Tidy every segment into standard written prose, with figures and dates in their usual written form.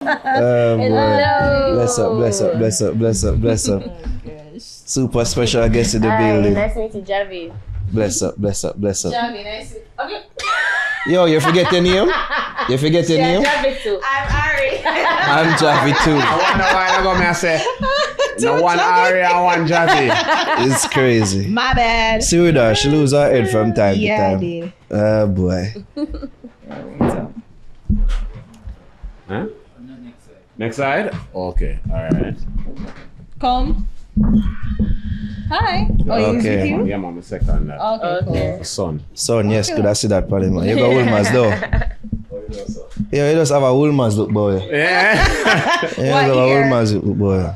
Hello. Bless up, bless up, bless up, bless up, bless up. Super special guest in the building. Nice to meet you, Javi. Bless up, bless up, bless up. Javi, nice to okay. Yo, you forget your name? You forget your name? Javi too. I'm Ari. I'm Javi too. I wonder why I go me I say no one Ari and one Javi. It's crazy. My bad. See with her, she lose her head from time to Yeah, I time. did. Oh boy. Huh? Next side? Okay, alright. Come. Hi. Oh, Okay. he's with you? Yeah, mom, a second. Okay, cool. Son. Son, yes, could I see that party, man? You got Woolmans though. Yeah, you just have a Woolmans look, boy. Yeah. You What just have a year? Woolmans look, boy.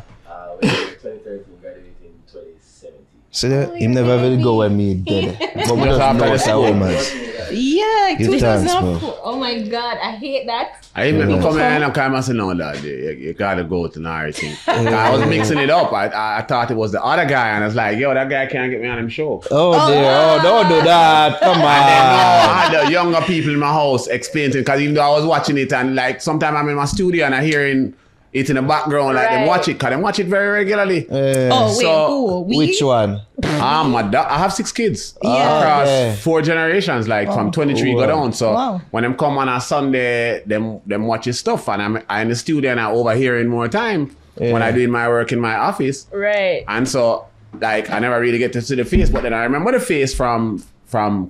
We graduated 2013, graduated in 2017. See that? Him never really go when me dead. But we just know it's a Woolmans. Yeah, Give thanks, 2004. bro. Oh my god, I hate that. I even come here and I say no that day. You gotta go to Nari thing. I was mixing it up. I thought it was the other guy and I was like, yo, that guy can't get me on him show. Oh dear, oh don't do that. Come And then I on. had the younger people in my house explaining because even though I was watching it and like sometimes I'm in my studio and I hearing it in the background like them Right. watch it because them watch it very regularly. Oh, wait, So, who? We? Which one? I have 6 kids Yeah. across Okay. 4 generations, like from 23 go down. So Wow. when them come on a Sunday, them watching stuff, and I'm in the studio and I overhearing more time when I doing my work in my office. Right. And so like I never really get to see the face, but then I remember the face from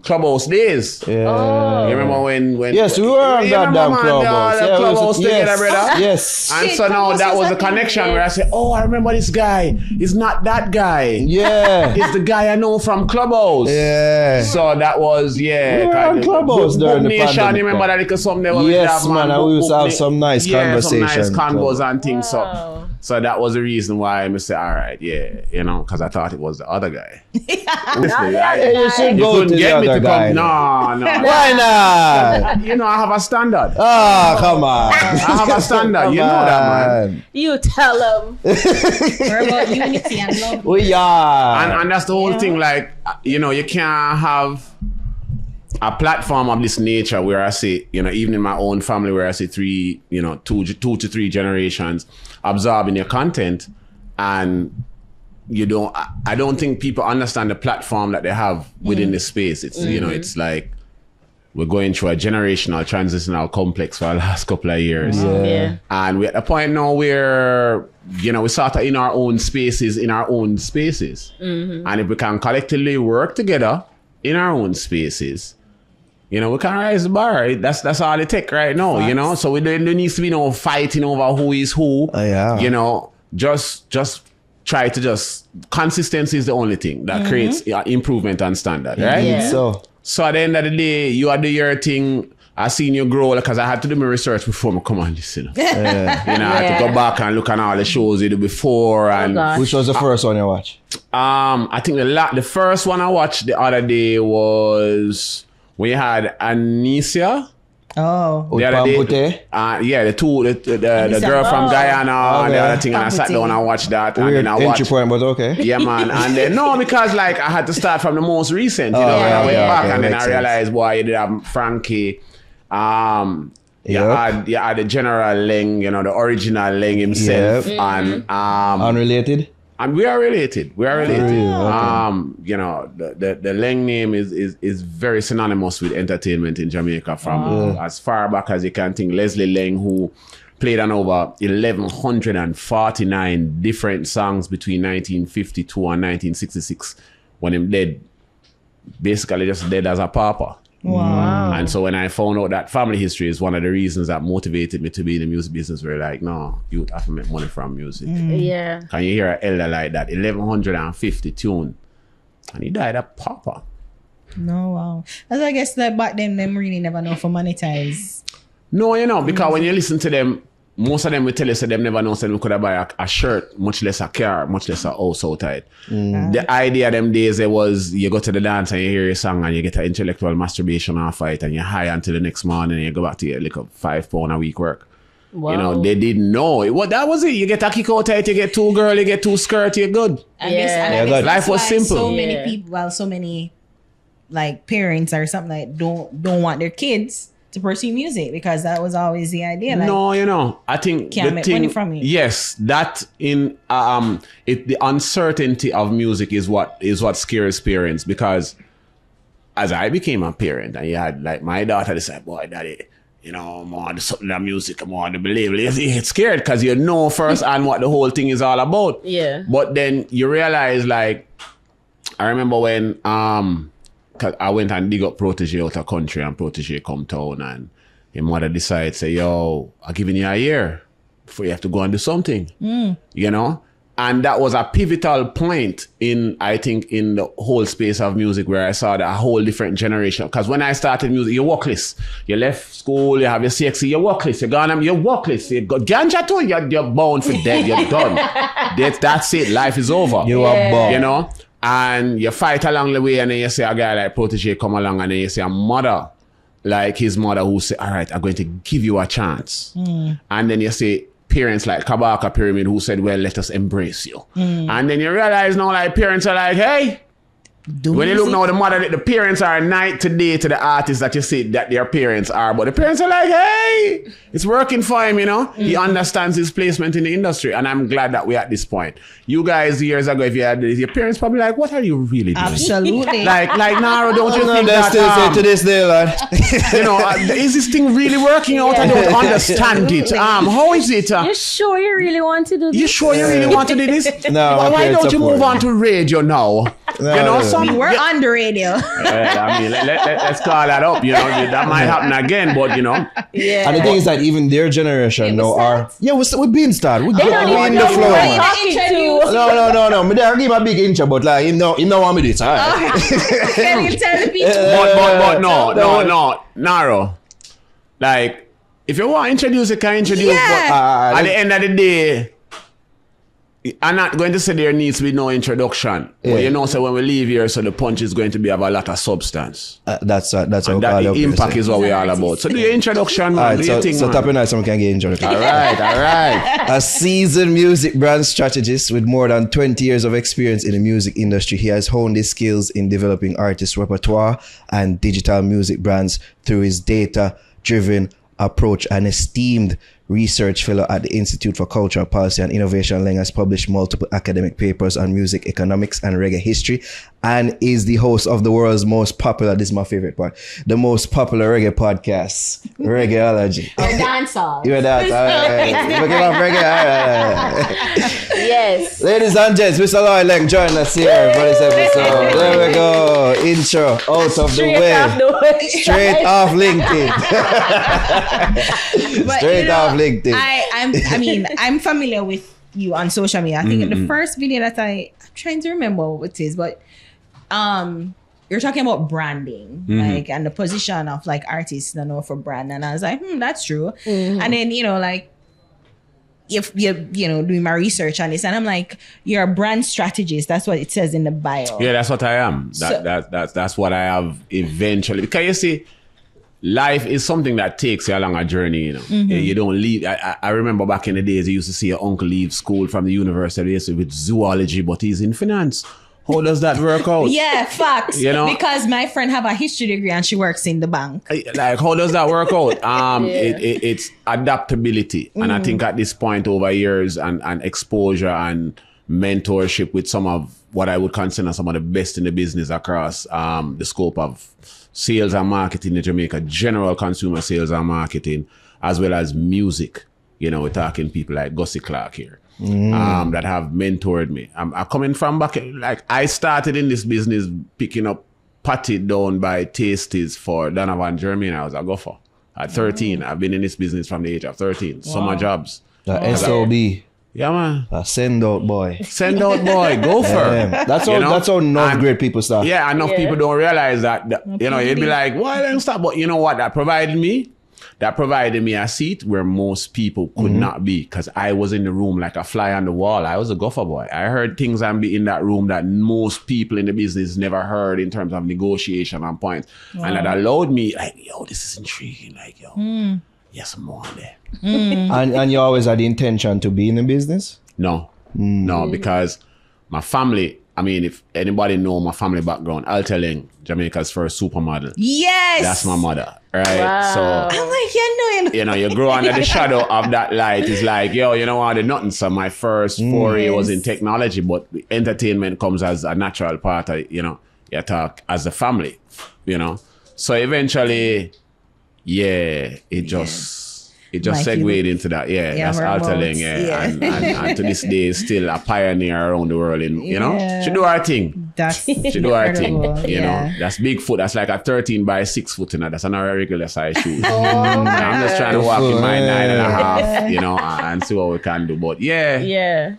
Clubhouse days. Yeah. You remember when Yes, we were on You that remember, damn man, Clubhouse. the Yeah, we was- Clubhouse together, brother? Yes. And Shit, so now Clubhouse that was was the like- connection where I said, oh, I remember this guy. He's not that guy. Yeah. It's the guy I know from Clubhouse. Yeah. So that was, yeah. We were on Clubhouse during the Nation, pandemic you remember time. that little something there where Yes, we have, man, and we used to have some nice Some nice conversation. convos and things. Wow. So that was the reason why I said, all right, yeah, you know, because I thought it was the other guy. Honestly, Hey, you should you go to couldn't the get me other to guy. come. No. Why not? You know, I have a standard. Oh, come on. I have a standard. You know that, man. You tell him. We're about unity and love. We are. And that's the whole thing. Like, you know, you can't have a platform of this nature where I say, you know, even in my own family where I say 2 to 3 generations absorbing your content, and I don't think people understand the platform that they have within the space. It's you know, it's like we're going through a generational transitional complex for the last couple of years. Yeah. And we're at a point now where, you know, we're sort of in our own spaces. And if we can collectively work together in our own spaces, you know, we can rise the bar, right? That's all it takes right now, you know? So there needs to be no fighting over who is who. Oh, yeah. You know, just try to consistency is the only thing that creates improvement and standard, right? Yeah. So at the end of the day, you are do your thing. I seen you grow because I had to do my research before I come on this, you know. You know, I had to go back and look at all the shows you did before. And gosh. which was the first one you watched? I think the first one I watched the other day was we had Anicia. Oh. The other Pambute? day, yeah, the girl from Guyana and the other thing, and I sat down and watched that, and Weird then I entry watched. point, but okay. Yeah, man. And then, no, because like I had to start from the most recent, you know, yeah, and I went yeah, back okay, and then makes I realized, boy, you did have Frankie. You had the General Laing, you know, the original Laing himself, and Unrelated? and we are related. We are related. Really? Okay. You know, the Laing name is very synonymous with entertainment in Jamaica from as far back as you can think. Leslie Laing, who played on over 1,149 different songs between 1952 and 1966, when him dead, basically just dead as a pauper. Wow. And so when I found out that family history is one of the reasons that motivated me to be in the music business, we're like, no, you have to make money from music. Yeah. Can you hear an elder like that? 1,150 tune. And he died a pauper. No, wow. As I guess that back then, them really never know for monetize. No, you know, because when you listen to them, most of them will tell you, so them never know, so they could have buy a shirt, much less a car, much less a house outside. The idea them days, it was you go to the dance and you hear a song and you get an intellectual masturbation or fight and you're high until the next morning and you go back to your like £5 a week work. Wow. You know, they didn't know it. What that was it. You get a kick out it, you get 2 girls, you get 2 skirts, you're good. I guess Life that's was why simple. So many Yeah. people, so many like parents or something like don't want their kids to pursue music? Because that was always the idea. Like, No, you know, I think Can't the make thing, money from it. yes, that in the uncertainty of music is what scares parents, because as I became a parent and you had like my daughter decide, boy, daddy, you know, I'm on something that music, I'm on to believe it. You get scared because you know firsthand what the whole thing is all about. Yeah. But then you realize, like, I remember when 'cause I went and dig up Protege out of country, and Protege come town, and his mother decided, say, yo, I'm giving you a year before you have to go and do something. You know? And that was a pivotal point I think, in the whole space of music, where I saw that a whole different generation. Because when I started music, you're workless. You left school, you have your CXC, you're workless. You're workless. You got ganja too, you're bound for dead, you're done. That's it, life is over. You are born. You know? And you fight along the way, and then you see a guy like Protege come along, and then you see a mother, like his mother, who say, all right, I'm going to give you a chance. And then you see parents like Kabaka Pyramid, who said, well, let us embrace you. And then you realize now, like, parents are like, hey, when you look now, the parents are night to day to the artists that you see that their parents are, but the parents are like, hey, it's working for him, you know? He understands his placement in the industry, and I'm glad that we're at this point. You guys, years ago, if you had this, your parents probably like, what are you really doing? absolutely. Like Naro, don't you No, think they that, still say to this day, lad. you know, is this thing really working out? I don't understand it. How is it? You sure you really want to do this? You sure you really want to do this? No, Why my parents don't you support move me. on to radio now? You know, no. We're on the radio. I mean, let's call that up. You know, that might happen again, but you know, Yeah. And the thing is that even their generation now are... Yeah, we're being started. We're don't in even the know flow, who man. introduce. No. Me there give a big intro, but like, him no want me do it. All right. Can you tell the people? but no, Naro. Like, if you want to introduce, you can introduce. Yeah. But at the end of the day, I'm not going to say there needs to be no introduction. Yeah. But you know, so when we leave here, so the punch is going to be of a lot of substance. That's how And we that call the it. impact is what we all about. So do your introduction, man. All right, Do your thing, so man. top of night, someone can get introduced. All right. A seasoned music brand strategist with more than 20 years of experience in the music industry, he has honed his skills in developing artist repertoire and digital music brands through his data-driven approach. An esteemed research fellow at the Institute for Cultural Policy and Innovation, Laing has published multiple academic papers on music economics and reggae history, and is the host of the world's most popular, this is my favorite part, the most popular reggae podcast, Reggaeology. Or dancehall. You heard that? All right. Looking off reggae. All right. Yes. Ladies and gents, Mr. Lloyd Laing join us here for this episode. There we go. Intro out of the way. Off the way. Straight off LinkedIn. But, Straight you know, off LinkedIn. I'm familiar with you on social media. I think the first video that I'm trying to remember what it is, but you're talking about branding, like, and the position of like artists, you know, for brand. And I was like, that's true. And then, you know, like, if you know, doing my research on this, and I'm like, you're a brand strategist. That's what it says in the bio. Yeah, that's what I am. So- That's what I have eventually. Because you see, life is something that takes you along a journey, you know. You don't leave. I remember back in the days, you used to see your uncle leave school from the university with zoology, but he's in finance. How does that work out? Yeah, facts. You know? Because my friend have a history degree and she works in the bank. Like, how does that work out? It's adaptability. And I think at this point, over years and exposure and mentorship with some of what I would consider some of the best in the business across the scope of sales and marketing in Jamaica, general consumer sales and marketing, as well as music. You know, we're talking people like Gussie Clark here. That have mentored me. I'm coming from back, like, I started in this business picking up patty down by tasties for Donovan Germain. I was a gopher at 13. I've been in this business from the age of 13. Summer jobs. The SOB. Yeah, man. A send out boy. Send out boy, gopher. Yeah. That's how You know? that's how enough And- great people start. Yeah, enough people don't realize that you know, you'd be like, why don't stop? But you know what? That provided me a seat where most people could not be, because I was in the room like a fly on the wall. I was a gopher boy. I heard things and be in that room that most people in the business never heard in terms of negotiation and points. And that allowed me, like, yo, this is intriguing. Like, yo, yes, I'm on there. And you always had the intention to be in the business? No, because my family I mean, if anybody know my family background, I'll tell you, Jamaica's first supermodel. Yes. That's my mother, right? Wow. So, I'm like, you know, you grow under the shadow of that light. It's like, yo, you know what, nothing. So my first foray was in technology, but entertainment comes as a natural part of, you know, you talk as a family, you know. So eventually, it just Like segued you- into that. That's whereabouts. Alta Laing, and to this day is still a pioneer around the world. In you know, Yeah. she do her thing. That's She do her thing. incredible. You know, that's big foot. That's like a 13 by 6 foot. You know, that's not a regular size shoe. I'm just trying to walk in my 9.5. You know, and see what we can do. But Yeah.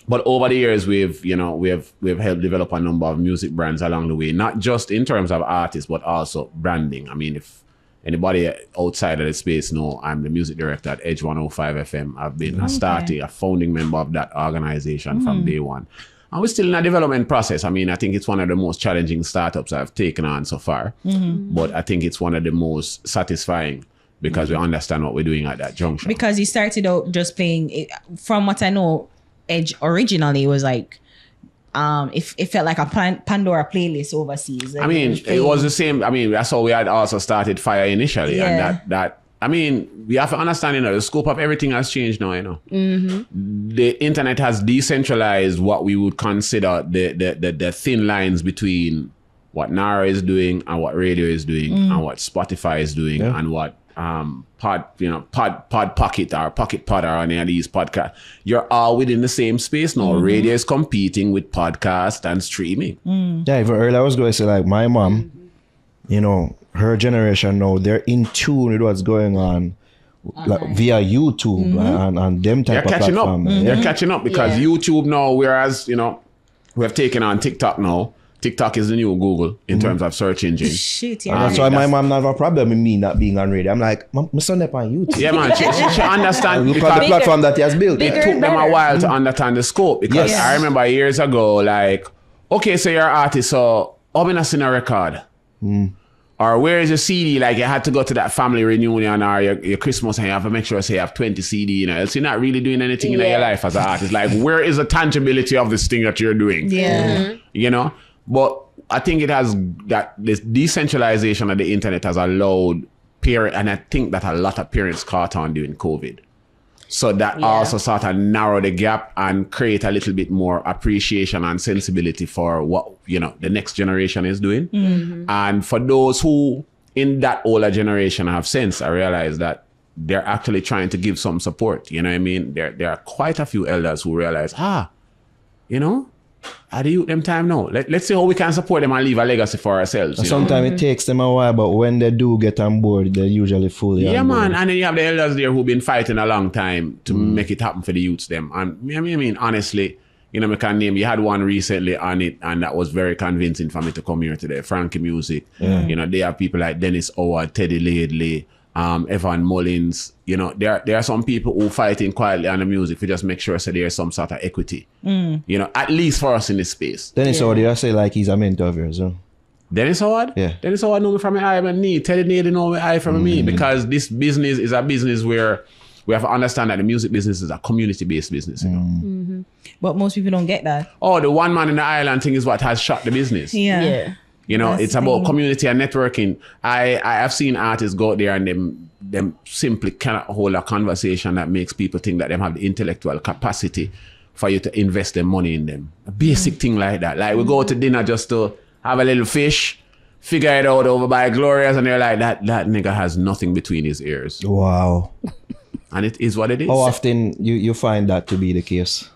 but over the years, we've helped develop a number of music brands along the way, not just in terms of artists, but also branding. I mean, if anybody outside of the space know, I'm the music director at Edge 105 FM. I've been a founding member of that organization from day one. And we're still in a development process. I mean, I think it's one of the most challenging startups I've taken on so far. But I think it's one of the most satisfying because we understand what we're doing at that junction. because you started out just playing. From what I know, Edge originally was like, it felt like a Pandora playlist overseas. Like I mean, it playing- was the same. I mean, that's how we had also started Fire initially. Yeah. And that I mean, we have to understand, you know, the scope of everything has changed now, you know. The internet has decentralized what we would consider the thin lines between what Nara is doing and what radio is doing and what Spotify is doing and what Pod Pocket or Pocket Pod or any of these podcasts. You're all within the same space now. Radio is competing with podcast and streaming. Yeah, even earlier I was going to say, like, my mom, you know, her generation now, they're in tune with what's going on like, via YouTube and them type They're of catching up. platform. They're catching up because YouTube now, whereas, you know, we have taken on TikTok now. TikTok is the new Google in terms of search engine. shit. And Yeah, that's why my mom not have a problem with me not being on radio. I'm like, my son up on YouTube. Yeah, man. She understands Look at the because platform that he has built. it took them a while to understand the scope. Because Yes. I remember years ago, like, okay, so you're an artist, so how many seen a record? Or where is your CD? Like, you had to go to that family reunion or your Christmas and you have to make sure say you have 20 CD, you know, else you're not really doing anything in your life as an artist. Like, where is the tangibility of this thing that you're doing? Yeah. You know? But I think it has that this decentralization of the internet has allowed parents, and I think that a lot of parents caught on during COVID. So that also sort of narrow the gap and create a little bit more appreciation and sensibility for what, you know, the next generation is doing. And for those who in that older generation have sense, I realize that they're actually trying to give some support. You know what I mean? There are quite a few elders who realize, you know, are the youth them time now? Let's see how we can support them and leave a legacy for ourselves. You know? Sometimes it takes them a while, but when they do get on board, they're usually fully Yeah, on board. man. And then you have the elders there who've been fighting a long time to make it happen for the youths them. And I mean, honestly, you know, I can name, you had one recently on it, and that was very convincing for me to come here today. Frankie Music. You know, they have people like Dennis Howard, Teddy Laidley, Evan Mullins. You know, there are some people who fighting quietly on the music to just make sure so there's some sort of equity. You know, at least for us in this space. Dennis Howard, I say like he's a mentor of yours, huh? Dennis Howard? Yeah. Dennis Howard know me from my eye and knee. Teddy Laidley know my eye from me, because this business is a business where we have to understand that the music business is a community-based business. You know? But most people don't get that. Oh, the one man in the island thing is what has shot the business. Yeah. You know, That's it's the about thing. community and networking. I have seen artists go out there and them simply cannot hold a conversation that makes people think that they have the intellectual capacity for you to invest their money in them. A basic thing like that. Like we go to dinner just to have a little fish, figure it out over by Glorious, and they're like, that nigga has nothing between his ears. Wow. And it is what it is. How often you find that to be the case?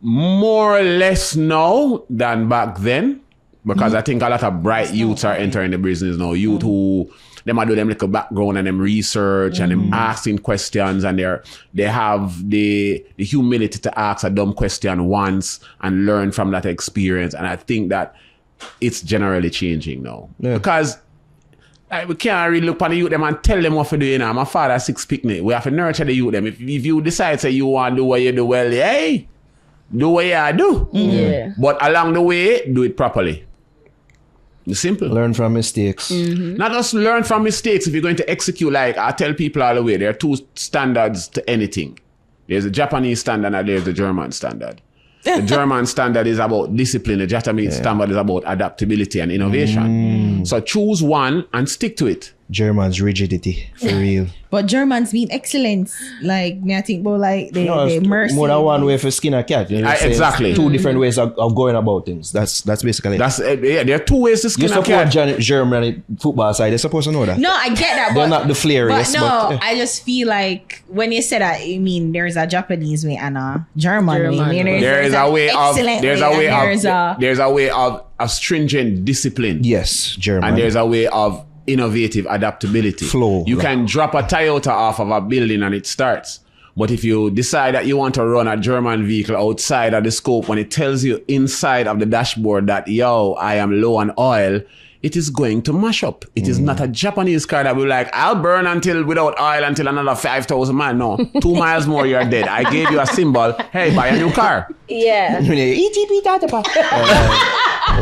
More or less now than back then, because I think a lot of bright youths are entering the business now. Youth who them are do them little background and them research and them asking questions, and they have the humility to ask a dumb question once and learn from that experience. And I think that it's generally changing now, because like, we can't really look on the youth them and tell them what to do. You know, my father 6 picnic. We have to nurture the youth them. If you decide say you want to do what you do well, hey, do what you do. Yeah. But along the way, do it properly. It's simple. Learn from mistakes. Not just learn from mistakes. If you're going to execute, like I tell people all the way, there are 2 standards to anything. There's a Japanese standard and there's the German standard. The German standard is about discipline. The Japanese standard is about adaptability and innovation. So choose one and stick to it. German's rigidity, for real. But Germans mean excellence. Like, me, I think about like they mercy. More than one way for skin a cat. You know, Exactly. Two different ways of going about things. That's basically it. There are two ways to skin You a cat. support Germany football side. They're supposed to know that. No, I get that. They're but, not the flairiest. But no, but, I just feel like when you said that, I mean, there's a Japanese way and a German way. There's a way of stringent discipline. yes, German. And there's a way of innovative adaptability. Flow. You can drop a Toyota off of a building and it starts. But if you decide that you want to run a German vehicle outside of the scope when it tells you inside of the dashboard that, yo, I am low on oil, it is going to mash up. It is not a Japanese car that will like, I'll burn without oil until another 5,000 miles. No, 2 miles more, you're dead. I gave you a symbol. Hey, buy a new car. Yeah. You're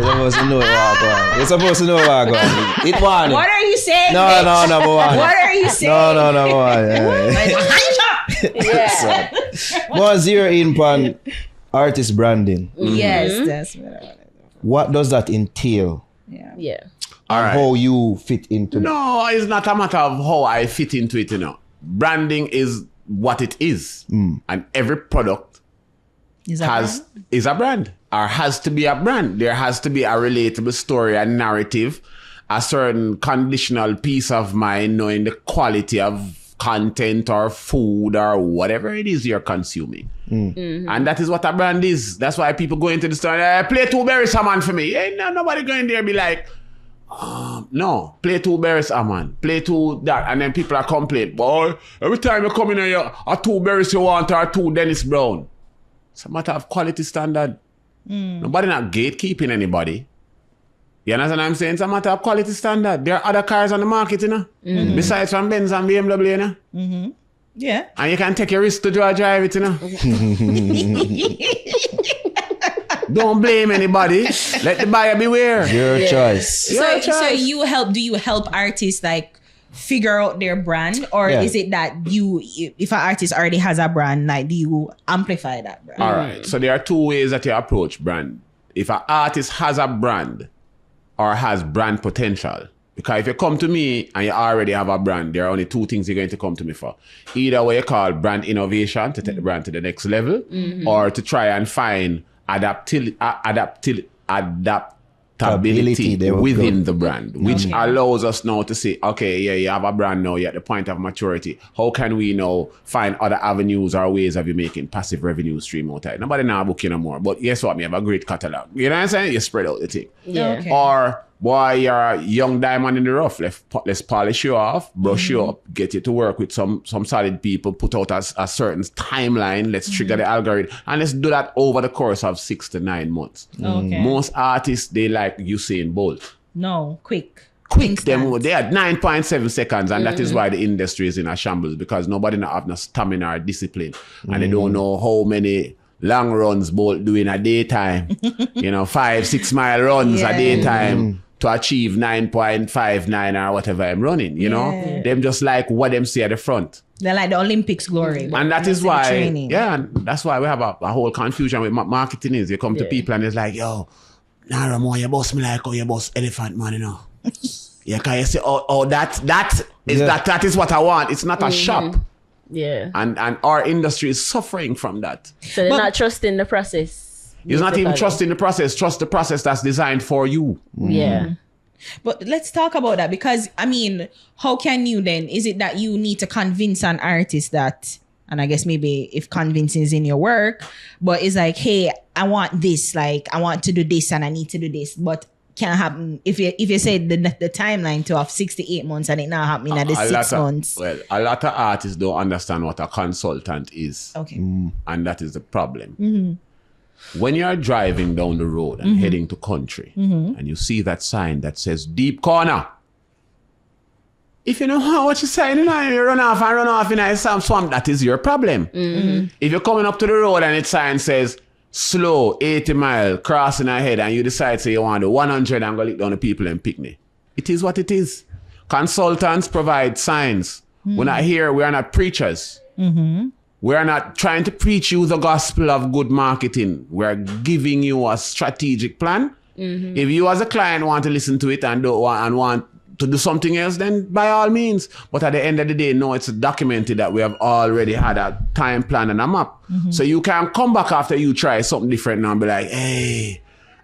supposed to know what I'm going. You're supposed to know what I'm going. It one. What are you saying? No, What are you saying? No, Yeah. More zero in pan artist branding. Yes, that's what I want to know. What does that entail? Yeah. All right. How you fit into that? No, it's not a matter of how I fit into it, you know. Branding is what it is. And every product is a brand or has to be a brand. There has to be a relatable story, a narrative, a certain conditional peace of mind, knowing the quality of content or food or whatever it is you're consuming. And that is what a brand is. That's why people go into the store and play two berries a man for me. Ain't nobody going there and be like, no, play two berries a man, play two that, and then people are complaining, boy, every time you come in here, a two berries you want or two Dennis Brown. It's a matter of quality standard. Nobody not gatekeeping anybody. You understand what I'm saying? It's a matter of quality standard. There are other cars on the market, you know, besides from Benz and BMW, you know. Yeah. And you can take your risk to drive it, you know. Don't blame anybody. Let the buyer beware. Your choice. So do you help artists like figure out their brand, or is it that if an artist already has a brand, like do you amplify that brand? All right. So there are two ways that you approach brand. If an artist has a brand or has brand potential, because if you come to me and you already have a brand, there are only two things you're going to come to me for. Either what you call brand innovation to take the brand to the next level, or to try and find adaptability within the brand, which allows us now to say, okay, you have a brand now, you're at the point of maturity. How can we now find other avenues or ways of you making passive revenue stream out there? Nobody now booking no more. But guess what? We have a great catalog. You know what I'm saying? You spread out the thing. Yeah. Okay. Or, boy, you're a young diamond in the rough. Let's polish you off, brush you up, get you to work with some solid people, put out a certain timeline. Let's trigger the algorithm. And let's do that over the course of 6 to 9 months. Okay. Most artists, they like Usain Bolt. No, quick. Them, they had 9.7 seconds, and that is why the industry is in a shambles, because nobody have no stamina or discipline. And they don't know how many long runs Bolt do in a daytime. 5-6 mile runs a daytime to achieve 9.59 or whatever I'm running, you know? Them just like what them see at the front. They're like the Olympics glory. And that is why, and that's why we have a whole confusion with marketing is. You come to people and it's like, yo, Ramon, you boss me like how you boss elephant, man, you know? Yeah, can you say, that is what I want. It's not a shop. Yeah. And our industry is suffering from that. So they're not trusting the process. It's not even trusting the process. Trust the process that's designed for you. Yeah. But let's talk about that, because, I mean, how can you then? Is it that you need to convince an artist that, and I guess maybe if convincing is in your work, but it's like, hey, I want this, like, I want to do this and I need to do this, but can't happen if you say the timeline to have 6 to 8 months and it not happening at the 6 months. Well, a lot of artists don't understand what a consultant is. Okay. And that is the problem. When you're driving down the road and heading to country and you see that sign that says deep corner, if you know what you're saying, you run off in a swamp, that is your problem. If you're coming up to the road and its sign says slow, 80 mile, crossing ahead, and you decide, say, you want to 100 and go lick down the people and pick me. It is what it is. Consultants provide signs. We're not here, we are not preachers. We're not trying to preach you the gospel of good marketing. We're giving you a strategic plan. If you as a client want to listen to it and want to do something else, then by all means. But at the end of the day, no, it's documented that we have already had a time plan and a map. So you can come back after you try something different now and be like, hey,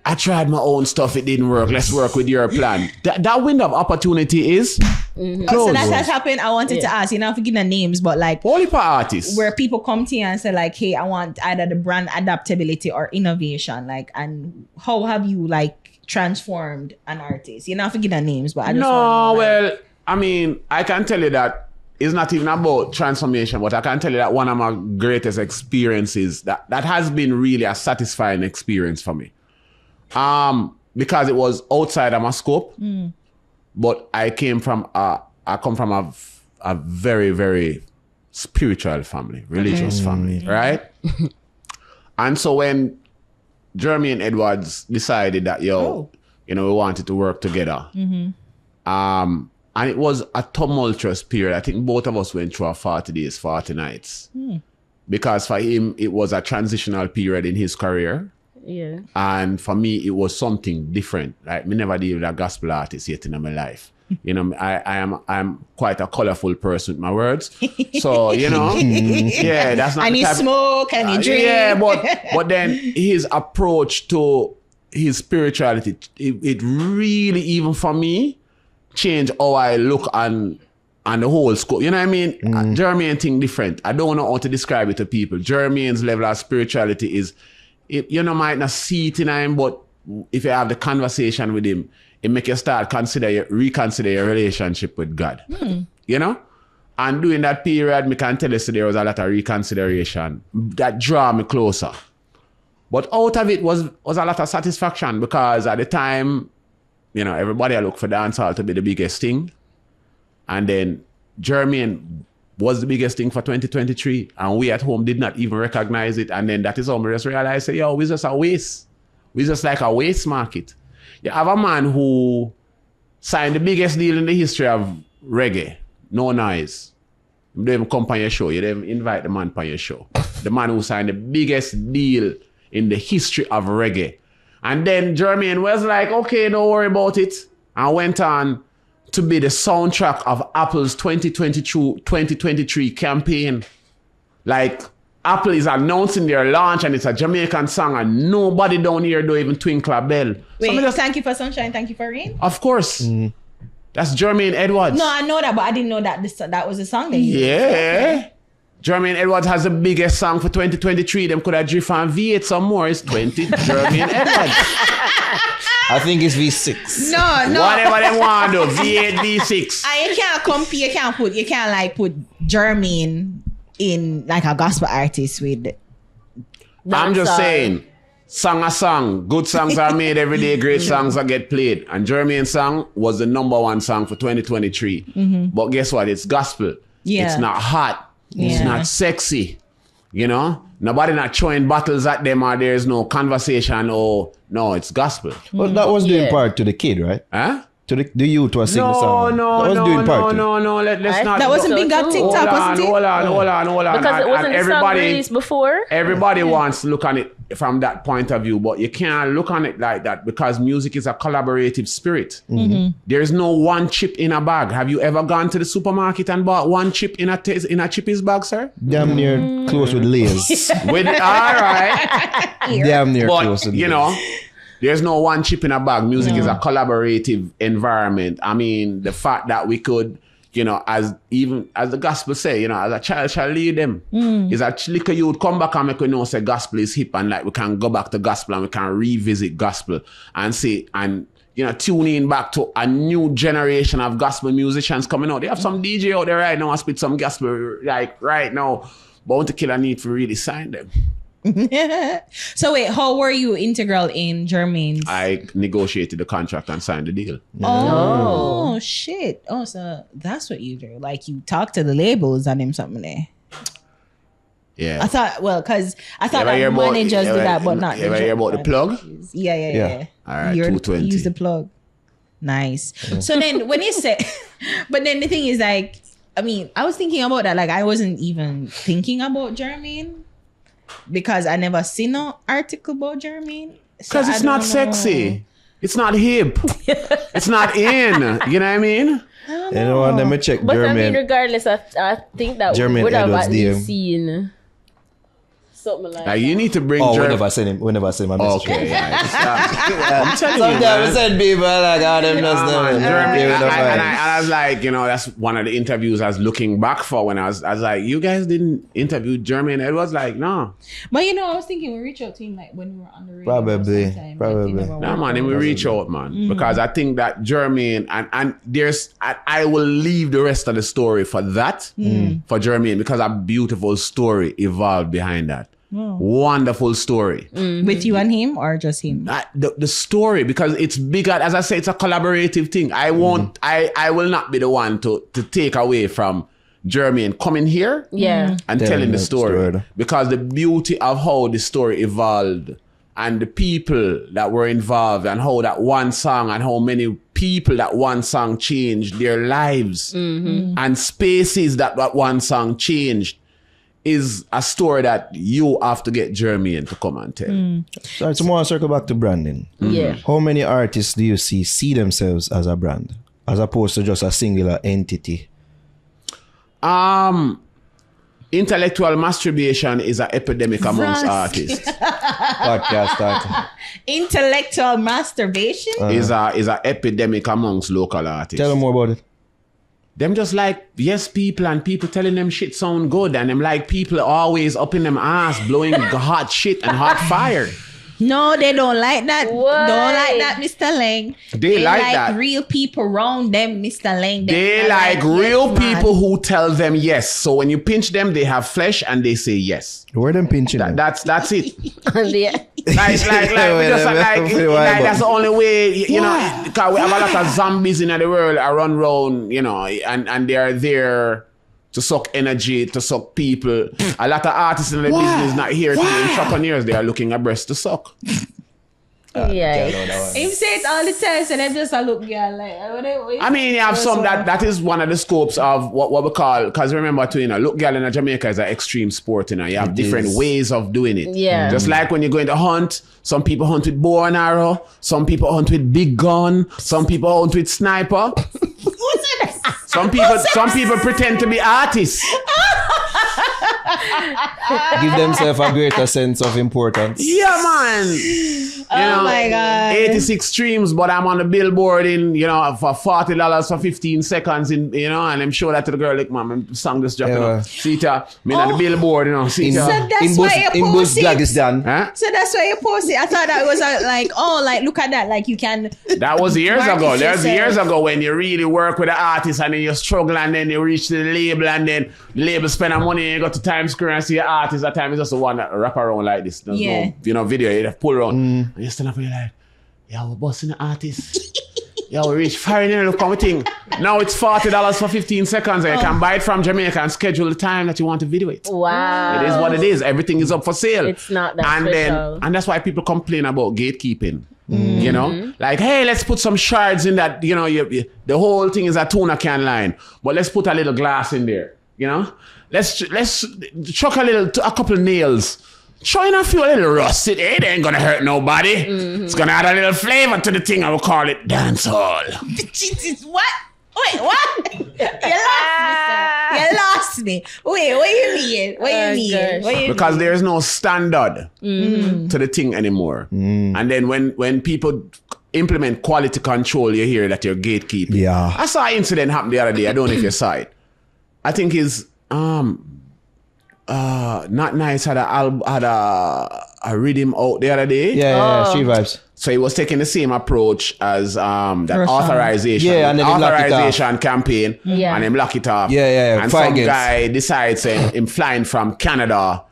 I tried my own stuff, it didn't work. Let's work with your plan. That window of opportunity is closed. So that has happened. I wanted to ask, you know, forget the names, but like only for artists. where people come to you and say like, hey, I want either the brand adaptability or innovation. Like, and how have you like transformed an artist? You're not forgetting names, but I just No, want to know, well, I mean, I can tell you that it's not even about transformation, but I can tell you that one of my greatest experiences that has been really a satisfying experience for me. Because it was outside of my scope, but I come from a very, very spiritual family, religious family, right? And so when Jeremy and Edwards decided that, you know, we wanted to work together. And it was a tumultuous period. I think both of us went through our 40 days, 40 nights. Because for him, it was a transitional period in his career. Yeah. And for me, it was something different. Like, me never deal with a gospel artist yet in my life. You know, I'm quite a colorful person with my words. So, you know, yeah, that's not and the you type smoke and you drink. Yeah, but then his approach to his spirituality, it really, even for me, changed how I look on the whole scope. You know what I mean? Jermaine thing different. I don't know how to describe it to people. Jermaine's level of spirituality is, you know, might not see it in him, but if you have the conversation with him, it make you start reconsider your relationship with God. You know? And during that period, me can tell you, so there was a lot of reconsideration that draw me closer. But out of it was a lot of satisfaction, because at the time, you know, everybody look for dancehall to be the biggest thing. And then Jermaine was the biggest thing for 2023. And we at home did not even recognize it. And then that is how we just realized, say, yo, we're just a waste. We're just like a waste market. You have a man who signed the biggest deal in the history of reggae, No Noise. You don't even come on your show. You don't even invite the man on your show. The man who signed the biggest deal in the history of reggae. And then Jermaine was like, okay, don't worry about it. And went on to be the soundtrack of Apple's 2023 campaign. Like, Apple is announcing their launch and it's a Jamaican song and nobody down here don't even twinkle a bell. Wait, so thank you for sunshine, thank you for rain? Of course. That's Jermaine Edwards. No, I know that, but I didn't know that that was a song that he used. Yeah. Jermaine Edwards has the biggest song for 2023. Them could have drift on V8 some more. It's 20 Jermaine Edwards. I think it's V6. No. Whatever they want to do. V8, V6. You can't compare, you can't like put Jermaine in like a gospel artist with I'm just saying, song a song. Good songs are made every day. Great songs are get played. And Jermaine's song was the #1 song for 2023. But guess what? It's gospel. Yeah. It's not hot. It's not sexy. You know? Nobody not throwing bottles at them or there's no conversation. Oh, no, it's gospel. Well, that was due in part to the kid, right? Huh? To the youth was singing the song. That was due in part to. No. Let's not. that wasn't big on TikTok, wasn't it? Hold on. Because it wasn't the song released before. Everybody wants to look on it from that point of view, but you can't look on it like that because music is a collaborative spirit. There's no one chip in a bag. Have you ever gone to the supermarket and bought one chip in a chippy's bag, sir? Damn near close with Lay's. All right. Damn near close But, with you know, there's no one chip in a bag. Music is a collaborative environment. I mean, the fact that we could, you know, as the gospel say, you know, as a child shall lead them. Is a little youth come back and make we know say gospel is hip and like we can go back to gospel and we can revisit gospel and say, and, you know, tune in back to a new generation of gospel musicians coming out. They have some DJ out there right now and spit some gospel like right now. Bounty Killer need to really sign them. So wait, how were you integral in Jermaine's? I negotiated the contract and signed the deal. Oh shit. Oh, so that's what you do. Like you talk to the labels and them something there. Yeah. I thought that managers do that, but not. You ever hear about the plug? Yeah. All right, You 220. use the plug. Nice. So then when you say, but then the thing is like, I mean, I was thinking about that. Like, I wasn't even thinking about Jermaine because I never seen no article about Jermaine. Because it's not sexy. It's not hip. It's not in. You know what I mean? You know what? Let me check But Jermaine. I mean, regardless, I think that we Jermaine would have Edwards at least DM. seen something like Like, you need to bring Whenever send him a message. Okay, yeah. I'm telling you, Sometimes I man. send people like, them just Man, never. and I was like, you know, that's one of the interviews I was looking back for when I was like, you guys didn't interview Jermaine Edwards? Like, no. But you know, I was thinking we reach out to him like when we were on the radio. Probably. No, man, and we reach out, man. Because I think that Jermaine, and there's, I will leave the rest of the story for that, for Jermaine, because a beautiful story evolved behind that. Wonderful story. With you and him or just him? The story, because it's bigger, as I say, it's a collaborative thing. I won't, I will not be the one to take away from Jermaine coming here and telling the story. Because the beauty of how the story evolved and the people that were involved and how that one song and how many people that one song changed their lives and spaces that one song changed is a story that you have to get Jermaine to come and tell. So tomorrow, circle back to branding. Yeah. How many artists do you see themselves as a brand, as opposed to just a singular entity? Intellectual masturbation is an epidemic amongst artists. Podcast artist. Intellectual masturbation? Is a epidemic amongst local artists. Tell them more about it. Them just like yes people and people telling them shit sound good and them like people always up in them ass blowing hot shit and hot fire. No, they don't like that. Why? Don't like that, Mr. Lang. They like that. Real people around them, Mr. Lang. They like real people who tell them yes. So when you pinch them, they have flesh and they say yes. Where them pinching them? That's it. Yeah. Like that's the only way, you know, because we have a lot of zombies in the world that run around, you know, and they are there to suck energy, to suck people. A lot of artists in the business not here to be entrepreneurs. They are looking at breasts to suck. Yeah. Him say it all the time, so them just a look girl like. I mean, you have some that is one of the scopes of what we call, because remember too, you know, look girl in Jamaica is an extreme sport, you know. You have different ways of doing it. Yeah. Just like when you're going to hunt, some people hunt with bow and arrow, some people hunt with big gun, some people hunt with sniper. Some people pretend to be artists. Give themselves a greater sense of importance. Yeah, man. You know, my God. 86 streams, but I'm on the billboard in, you know, for $40 for 15 seconds, in, you know, and I'm sure that to the girl, like, man, song this dropping up. See it, me on the billboard, you know, see it. So that's why you post it. Huh? So that's why you post it. I thought that was like, look at that, like you can. That was years market ago. There's yourself. years ago when you really work with the artist and then you struggle and then you reach the label and then the label spend the money and you go to Times Square and see the artist. That time is just the one that wrap around like this. There's no, you know, video. You have pull around. And you stand up and you're like, yeah, we're bossing the artist. Yeah, we reach foreign look on thing. Now it's $40 for 15 seconds and you can buy it from Jamaica and schedule the time that you want to video it. Wow. It is what it is. Everything is up for sale. It's not that and special. and that's why people complain about gatekeeping. You know, like, hey, let's put some shards in that. You know, the whole thing is a tuna can line, but let's put a little glass in there. You know, let's chuck a couple of nails. Trying a few little rust. It ain't gonna hurt nobody. It's gonna add a little flavor to the thing. I will call it dancehall. Jesus, what? Wait, what? You lost me. Wait, what you mean? Because there's no standard to the thing anymore. And then when people implement quality control, you hear that you're gatekeeping. Yeah. I saw an incident happen the other day. I don't know if you saw it. I think it's Not Nice had a rhythm out the other day. Yeah, Street Vibes. So he was taking the same approach as that authorization, and then authorization campaign, Yeah. and him lock it up. Yeah. And Fight some against. guy decides him flying from Canada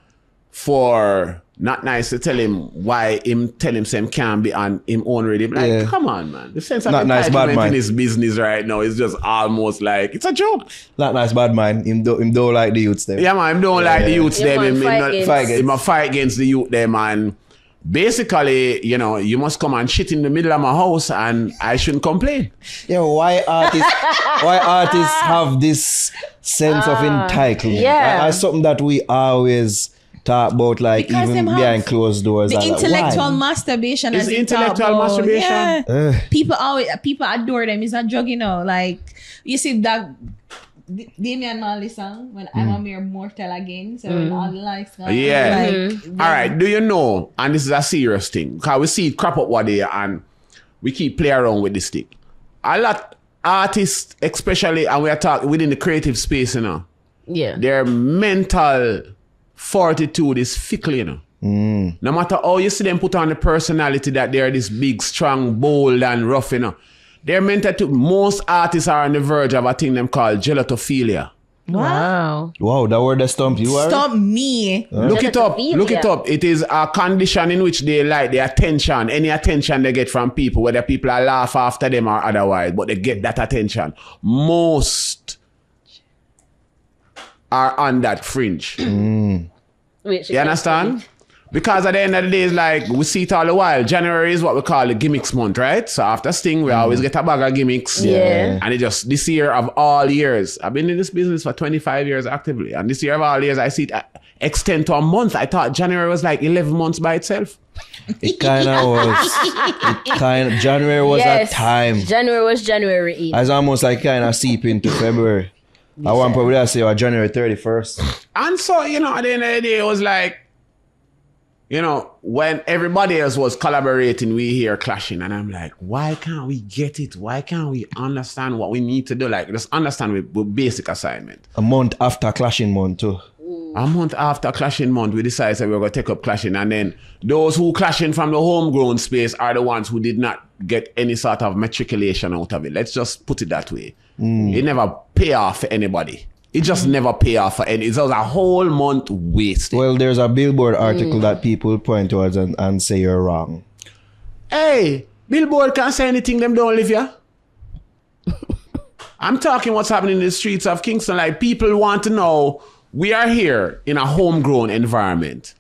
for Not Nice to tell him why him tell him Sam can't be on him own rhythm. Like, come on, man. The sense of Not Nice, bad entitlement man. in his business right now is just almost like it's a joke. Not Nice, bad man. Him don't like the youths there. Yeah, man. Him don't like the youths Yeah, them. man, Him fight not- against. him a fight against the youth them and basically, you know, you must come and shit in the middle of my house and I shouldn't complain. Yeah, why artists have this sense of entitlement? Yeah. That's something that we always talk about, like Because even them have behind closed doors. The and like, intellectual why? masturbation. Is as they intellectual talk about. masturbation? Yeah. People adore them. It's a drug, you know. Like you see that Damian Marley song when I'm a mere mortal again. So when all the lights gone. Yeah. Like, All right. Do you know? And this is a serious thing because we see it crop up one day and we keep playing around with this thing. A lot artists, especially, and we are talking within the creative space, you know. Yeah. Their mental fortitude is fickle, you know. No matter how you see them put on the personality that they're this big, strong, bold, and rough, you know. They're mental to most artists are on the verge of a thing them called gelatophilia. Wow. Wow, that word that stump you are. Stop me. Look it up. Gelatophilia. Look it up. It is a condition in which they like the attention, any attention they get from people, whether people are laugh after them or otherwise, but they get that attention. Most are on that fringe. Wait, You understand? Because at the end of the day, it's like we see it all the while. January is what we call the gimmicks month, right? So after Sting, we always get a bag of gimmicks. Yeah. And it just, this year of all years, I've been in this business for 25 years actively. And this year of all years, I see it extend to a month. I thought January was like 11 months by itself. It kind of was. January was Yes. that time. January was January 8th. It's almost like kind of seep into February. I want probably to say January 31st. And so, you know, at the end of the day, it was like, you know, when everybody else was collaborating, we here clashing. And I'm like, why can't we get it? Why can't we understand what we need to do? Like, just understand with basic assignment. A month after clashing month too. A month after clashing month, we decided that we were going to take up clashing. And then those who clashing from the homegrown space are the ones who did not get any sort of matriculation out of it. Let's just put it that way. It never pay off for anybody. It just never pay off for any. It was a whole month wasted. Well, there's a Billboard article that people point towards and say you're wrong. Hey, Billboard can't say anything, them don't live here. I'm talking what's happening in the streets of Kingston. Like, people want to know, we are here in a homegrown environment.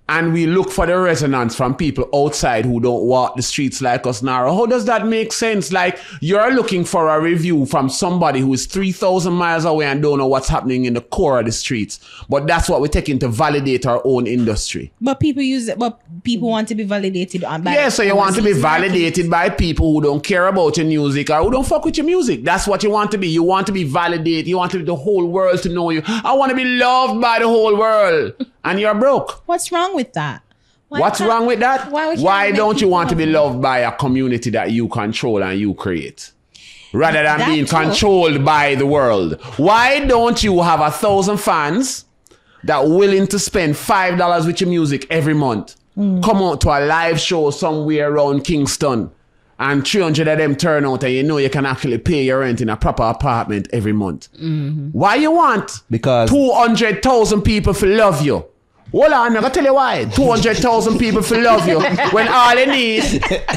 And we look for the resonance from people outside who don't walk the streets like us now. How does that make sense? Like, you're looking for a review from somebody who is 3,000 miles away and don't know what's happening in the core of the streets. But that's what we're taking to validate our own industry. But people use it. But people want to be validated by. Yeah, so you want to be validated by people who don't care about your music or who don't fuck with your music. That's what you want to be. You want to be validated. You want to be the whole world to know you. I want to be loved by the whole world. And you're broke. What's wrong with that? What's wrong with that? Why don't you want to be loved by a community that you control and you create? Rather than That being too. controlled by the world. Why don't you have 1,000 fans that are willing to spend $5 with your music every month? Come out to a live show somewhere around Kingston and 300 of them turn out and you know you can actually pay your rent in a proper apartment every month. Why you want Because 200,000 people to love you? Hold on, I'm going to tell you why. 200,000 people to love you when all you need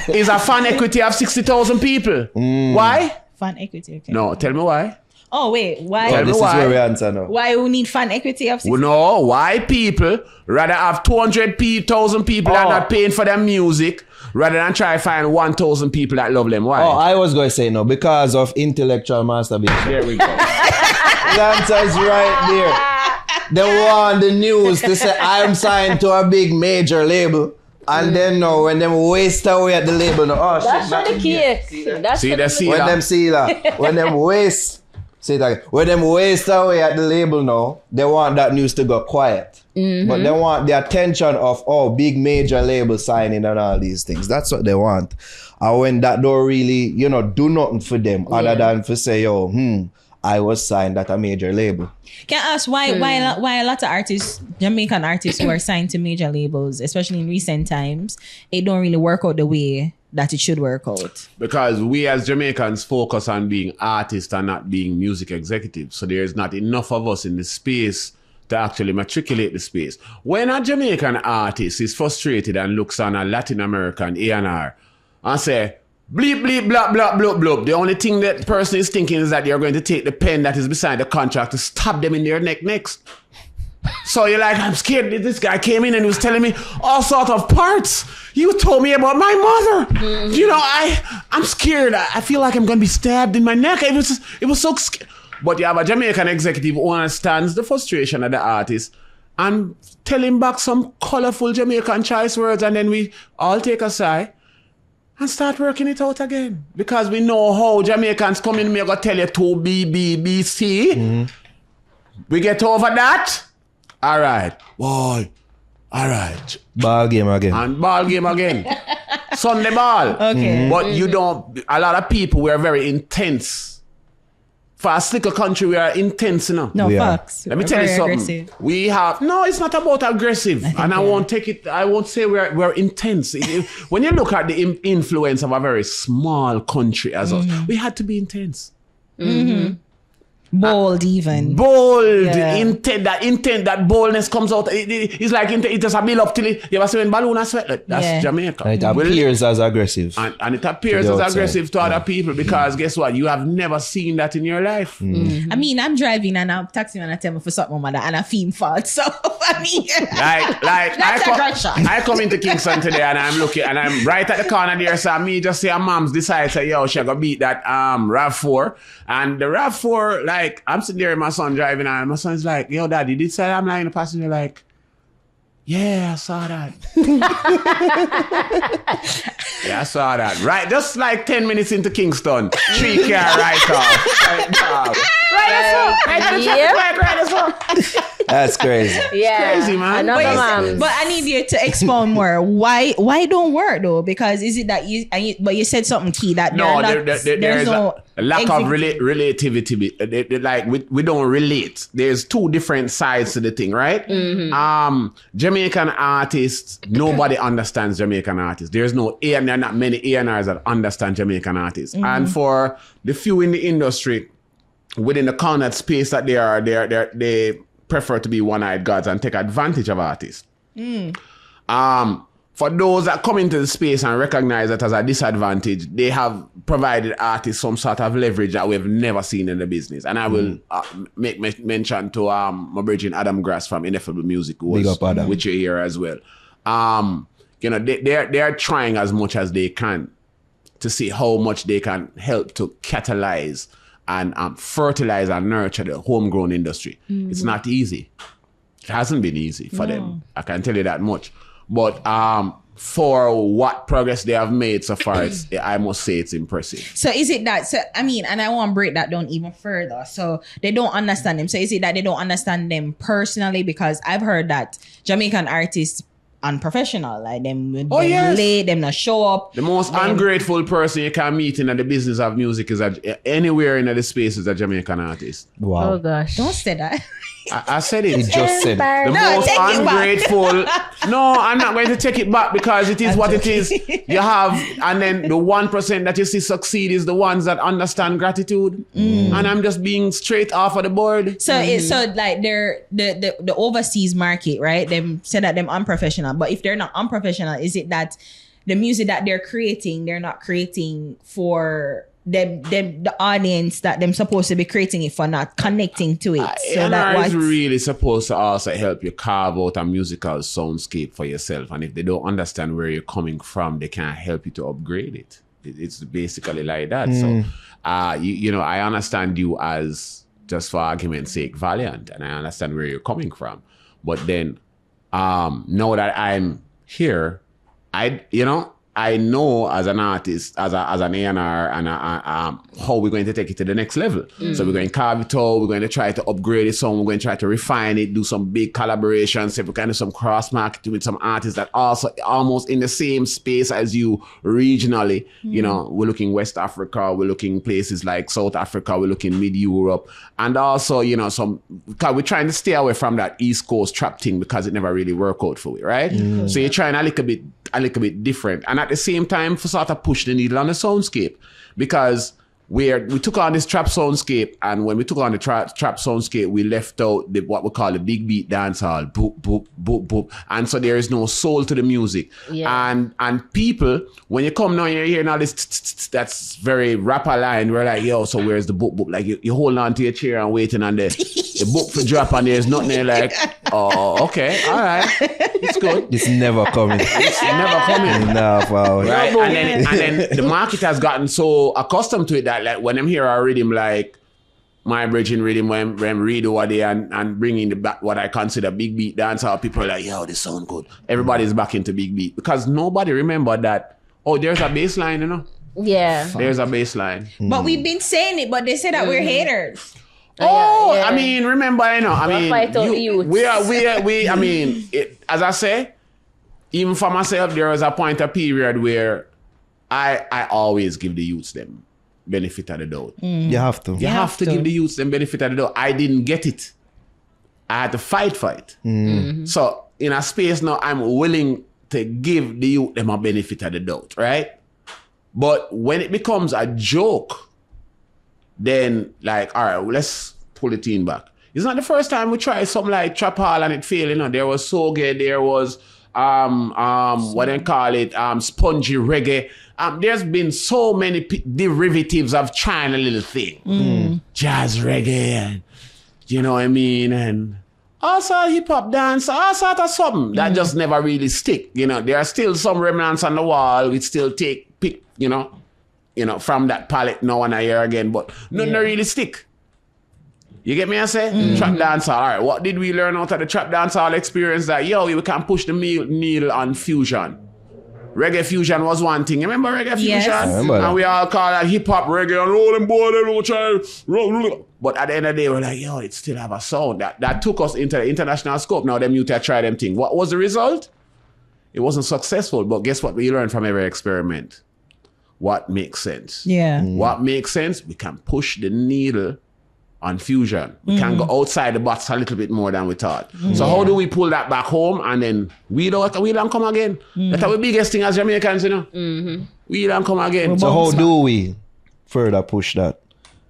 is a fan equity of 60,000 people. Why? Fan equity. Okay. No, tell me why. Oh wait, why? Tell me this is why. where we answer now. Why we need fan equity of 60? Well, no, why people rather have 200,000 people that are not paying for their music rather than try to find 1,000 people that love them? Why? Oh, I was going to say no, because of intellectual masturbation. There we go. The answer is right there. They want the news to say I'm signed to a big major label. And then no, when them waste away at the label, no, oh That's shit. for the kids. That's See, for that's see When that. them see that, when them waste, say that, when them waste away at the label now, they want that news to go quiet. But they want the attention of big major label signing and all these things. That's what they want. And when that don't really, do nothing for them other than for say, I was signed at a major label. Can I ask why a lot of artists, Jamaican artists who are signed to major labels, especially in recent times, it don't really work out the way that it should work out? Because we as Jamaicans focus on being artists and not being music executives. So there's not enough of us in the space to actually matriculate the space. When a Jamaican artist is frustrated and looks on a Latin American A&R and say, bleep, bleep, blah, blah, blah, blah. The only thing that person is thinking is that you're going to take the pen that is beside the contract to stab them in their neck next. So So you're like, I'm scared. This guy came in and he was telling me all sorts of parts. You told me about my mother. You know, I'm scared. I feel like I'm going to be stabbed in my neck. It was so scary. But you have a Jamaican executive who understands the frustration of the artist and tell him back some colorful Jamaican choice words, and then we all take a sigh and start working it out again. Because we know how Jamaicans come in, me go tell you 2BBBC. We get over that. All right, boy. All right. Ball game again. And ball game again. Sunday ball. Okay. But you don't, a lot of people, we are very intense. For a slicker country, we are intense enough. No, We are. facts. Let me tell you Very something. aggressive. We have no. It's not about aggressive, and I yeah. won't take it. I won't say we're intense. When you look at the influence of a very small country as us, we had to be intense, Bold, even. bold, Yeah. intent. That boldness comes out. It's like it just a build up till it. You ever see when balloon and sweat? That's Yeah. Jamaica. And it Well, appears as aggressive. and it appears To the as outside. aggressive to other people because guess what? You have never seen that in your life. I mean, I'm driving and I'm taxing and I tell me for something, mother, and I feel fault. So, I mean, Like That's aggression. I come into Kingston today and I'm looking and I'm right at the corner there. So me just say, mom's decides, say, yo, she gonna beat that RAV4. And the RAV4, like, I'm sitting there with my son driving and my son's like, yo, dad, you did say I'm lying in the passenger, like, yeah, I saw that. Yeah, I saw that. Right, just like 10 minutes into Kingston, 3 car right off. Right as well. Right to the traffic light, right as well. That's crazy. Yeah. Crazy, man. Another Crazy. man. but I need you to expound more. Why it don't work though? Because is it that but you said something key that No, they're not, there there's is no a lack of executive- relativity. Like we don't relate. There's two different sides to the thing, right? Jamaican artists, nobody understands Jamaican artists. There are not many A&Rs that understand Jamaican artists. And for the few in the industry, within the cornered space that they prefer to be one-eyed gods and take advantage of artists. For those that come into the space and recognize that as a disadvantage, they have provided artists some sort of leverage that we've never seen in the business. And I will make mention to my brethren Adam Grass from Ineffable Music, who Big was up, Adam. with you here as well. You know, they're trying as much as they can to see how much they can help to catalyze and fertilize and nurture the homegrown industry. It's not easy. It hasn't been easy for them. I can tell you that much. But for what progress they have made so far, I must say it's impressive. So is it that? So I mean, and I want to break that down even further. So they don't understand them. So is it that they don't understand them personally? Because I've heard that Jamaican artists unprofessional, like them Yes. late, them not show up. The most ungrateful person you can meet in the business of music is anywhere in the space is a Jamaican artist. Wow. Oh gosh. Don't say that. I said it. He just said it. The No, most take it back. ungrateful. No, I'm not going to take it back because it is what it is. You have, and then the 1% that you see succeed is the ones that understand gratitude. And I'm just being straight off of the board. So it's so like they're the overseas market, right? Them say that them unprofessional. But if they're not unprofessional, is it that the music that they're creating, they're not creating for them the audience that them supposed to be creating it for, not connecting to it? So that A&R is was really supposed to also help you carve out a musical soundscape for yourself. And if they don't understand where you're coming from, they can't help you to upgrade it. It's basically like that. So, you know, I understand you as, just for argument's sake, Valiant, and I understand where you're coming from. But then, now that I'm here, I know as an artist, as an A&R, and how we're going to take it to the next level. So we're going to carve it out, we're going to try to upgrade it some, we're going to try to refine it, do some big collaborations, see if we can do some cross-marketing with some artists that also almost in the same space as you regionally. You know, we're looking West Africa, we're looking places like South Africa, we're looking mid-Europe, and also, you know, because we're trying to stay away from that East Coast trap thing because it never really worked out for you, right? So you're trying a little bit different. And at the same time, for sort of push the needle on the soundscape, because we took on this trap soundscape, and when we took on the trap soundscape, we left out what we call the big beat dance hall, boop boop boop, boop. And so there is no soul to the music. Yeah. And people, when you come now, you're hearing all this, that's very rapper line. We're like, yo, so where's the boop, boop? Like you hold on to your chair and waiting on the book for drop and there's nothing there like, oh, okay, all right, it's good. It's never coming. It's never coming. Right? And then the market has gotten so accustomed to it that like when I'm here a rhythm like my bridging rhythm when read over there and bringing the back what I consider big beat dancehall, people are like, yo, this sound good. Everybody's back into big beat because nobody remember that, oh, there's a bass line, you know? Yeah. There's a bass line. But we've been saying it, but they say that we're haters. Oh, yeah. I mean, remember, you know, I mean, I mean, as I say, even for myself, there was a point, a period where I always give the youths them benefit of the doubt. You have to. You have to give the youths them benefit of the doubt. I didn't get it. I had to fight for it. So in a space now, I'm willing to give the youth them a benefit of the doubt, right? But when it becomes a joke, then like, all right, let's pull the team back. It's not the first time we tried something like Trap Hall and it failed. You know, there was Soge, there was what they call it, spongy reggae. There's been so many derivatives of trying a little thing, jazz reggae, and you know what I mean, and also hip hop dance, all sort of something that just never really stick. You know, there are still some remnants on the wall. We still pick, you know, from that palette now and a year again, but nothing really stick. You get me I say? Trap dancehall. All right, what did we learn out of the trap dancehall experience? That, yo, we can push the needle on fusion. Reggae fusion was one thing. You remember reggae fusion? Yes. I remember that. And we all call that hip-hop reggae and roll them boy, they don't try. But at the end of the day, we're like, yo, it still have a sound. That took us into the international scope. Now them youth try them thing. What was the result? It wasn't successful, but guess what we learned from every experiment? What makes sense? Yeah. What makes sense? We can push the needle on fusion. We can go outside the box a little bit more than we thought. So how do we pull that back home and then we don't come again? That's our biggest thing as Jamaicans, you know. We don't come again. So how do we further push that?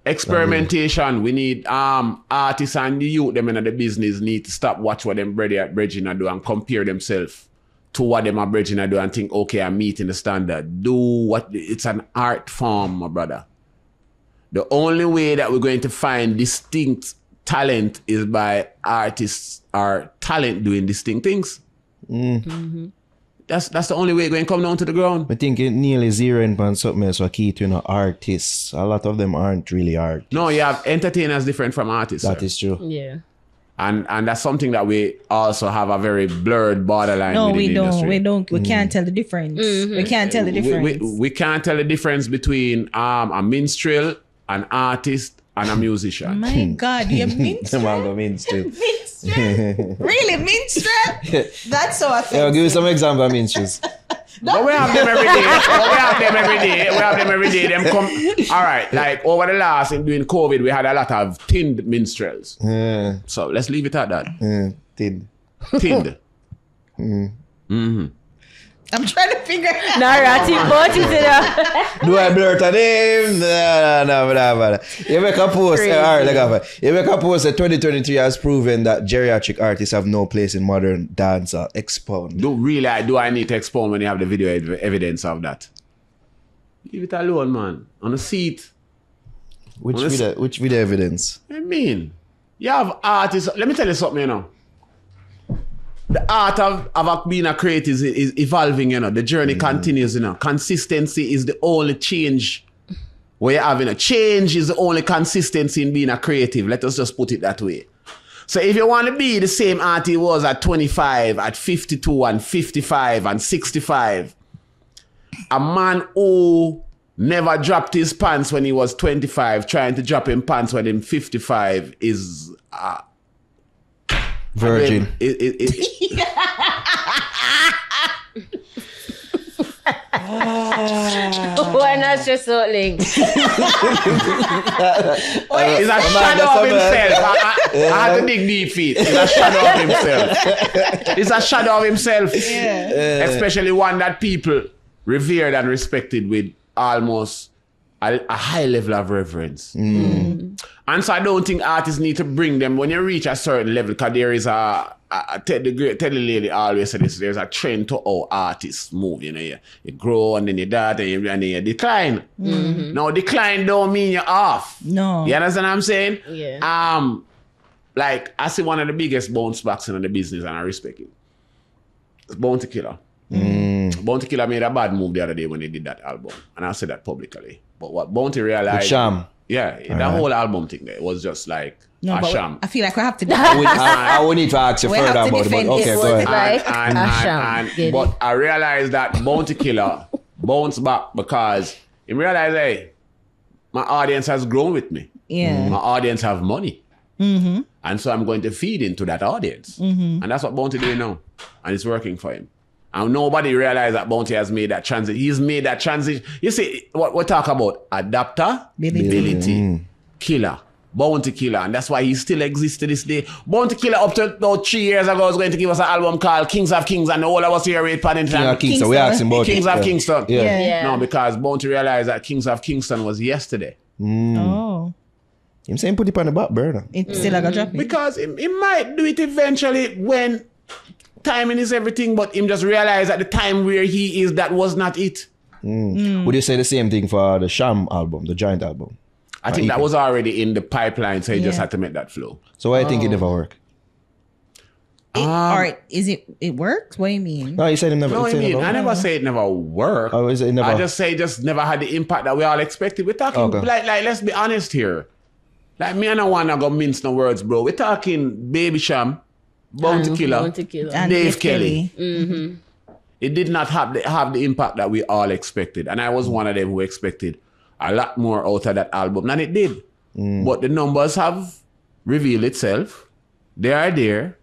Experimentation. We need artists and the youth them in the business need to stop watch what them brethren do and compare themselves to what them are brethren do and think, okay, I'm meeting the standard. Do what it's an art form, my brother. The only way that we're going to find distinct talent is by artists or talent doing distinct things. That's the only way it's going to come down to the ground. I think it nearly zeroing on something else for key to, you know, artists. A lot of them aren't really artists. No, you have entertainers different from artists. That sir. is true. Yeah. And that's something that we also have a very blurred borderline No, within we the don't. industry. We don't. We can't tell the difference. We can't tell the difference. We can't tell the difference between a minstrel, an artist, and a musician. My God, you're minstrel? Minstrel. Minstrel? Really, minstrel? That's so offensive. Yeah, give me some example of minstrels. But we have them every day. We have them every day. Them come. All right, like over the last, during COVID, we had a lot of tinned minstrels. So let's leave it at that. Tin. Tinned. I'm trying to figure out. Narrative, but it's Do I blurt a name? No. You make a post. Crazy. All right, look. You make a post that 2023 has proven that geriatric artists have no place in modern dance. Expound. Do I need to expound when you have the video evidence of that? Leave it alone, man. On a seat. Which video evidence? I mean, you have artists. Let me tell you something, you know. The art of being a creator is evolving, you know. The journey continues, you know. Consistency is the only change where you're having a change is the only consistency in being a creative. Let us just put it that way. So if you want to be the same artist you was at 25, at 52, and 55, and 65, a man who never dropped his pants when he was 25, trying to drop him pants when he's 55 is... Virgin. Why not just so link? He's a shadow of himself. I had to dig deep feet. He's a shadow of himself. He's a shadow of himself. Yeah. Especially one that people revered and respected with almost a high level of reverence. And so I don't think artists need to bring them when you reach a certain level, because there is tell the lady always say this, there's a trend to how artists move, you know, you grow and then you die and then you decline. Now decline don't mean you're off. No. You understand what I'm saying? Yeah. Like I see one of the biggest bounce backs in the business and I respect it. It's Bounty Killer. Bounty Killer made a bad move the other day when they did that album. And I said that publicly. But what Bounty realized... The sham. Yeah, that whole album thing there was just like a sham. I feel like we have to... I would need to ask you We further have to about it, but defend okay, it. go ahead. Like a sham. But I realized that Bounty Killer bounced back because he realized, hey, my audience has grown with me. Yeah. My audience have money. And so I'm going to feed into that audience. And that's what Bounty doing now. And it's working for him. And nobody realized that Bounty has made that transition. He's made that transition. You see, what we talk about, adaptability, killer, Bounty Killer. And that's why he still exists to this day. Bounty Killer up to about 3 years ago was going to give us an album called Kings of Kings. And all of us here with Paddington. Kingston. We asked him about Kings it. of Kingston. Yeah. No, because Bounty realized that Kings of Kingston was yesterday. Oh. I'm saying put it on the back burner. It's still like a drop. Because he might do it eventually when timing is everything, but him just realize at the time where he is, that was not it. Would you say the same thing for the Sham album, the Giant album? I think that was already in the pipeline, so he just had to make that flow. So why do you think it never worked? Or is it works? What do you mean? No, you said it never. No, you said it I never say it never worked. Oh, is it never? I just say it just never had the impact that we all expected. We're talking Okay. like let's be honest here. Like me and I wanna go mince no words, bro. We're talking Baby Sham, Bounty Killer, Bounty Killer. And Dave Kelly. It did not have the impact that we all expected. And I was one of them who expected a lot more out of that album than it did. But the numbers have revealed itself. They are there.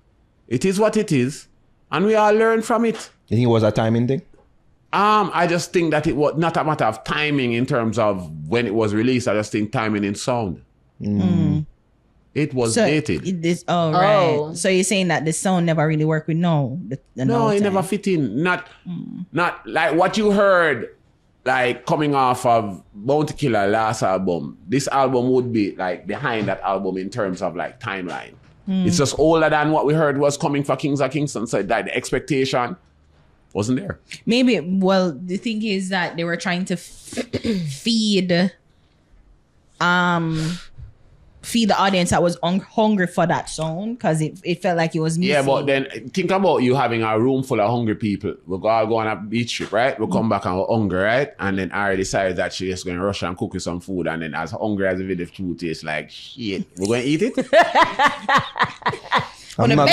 It is what it is. And we all learn from it. You think it was a timing thing? I just think that it was not a matter of timing in terms of when it was released. I just think timing in sound. It was dated. Right. So you're saying that the sound never really worked with No, it never fit in. Not like what you heard, like coming off of Bounty Killer last album. This album would be like behind that album in terms of like timeline. It's just older than what we heard was coming for Kings of Kingston. So that the expectation wasn't there. Maybe, well, the thing is that they were trying to feed the audience that was hungry for that sound, because it felt like it was missing. Yeah, but then think about you having a room full of hungry people. We'll all go on a beach trip, right? We'll come back and we're hungry, right? And then Ari decides that she's just going to rush and cook you some food. And then as hungry as the food tastes, like, shit, we're going to eat it? I'm It's not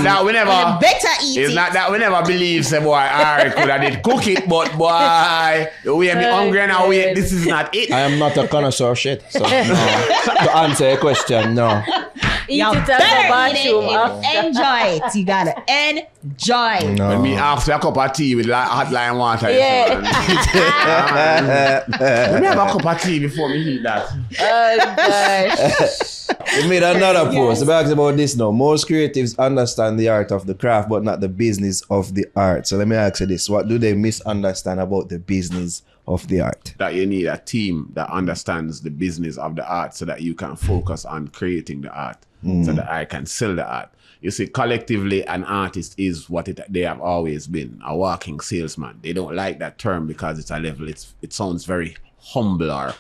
that we never... better eat It's it. not that we never believe, say, boy, Ari could have did cook it, but boy, we have been hungry now. This is not it. I am not a connoisseur of shit. So, no. To answer your question, no. Eat You it at the better eat bathroom it after. and enjoy it. You gotta enjoy. No. When me ask for a cup of tea with hot lime water. Yeah. Let me have a cup of tea before me eat that. Oh gosh. We made another post. We asked about this now. Most creatives understand the art of the craft, but not the business of the art. So let me ask you this. What do they misunderstand about the business of the art? That you need a team that understands the business of the art so that you can focus on creating the art, so that I can sell the art. You see, collectively, an artist is what they have always been, a walking salesman. They don't like that term because it's a level, it sounds very humble or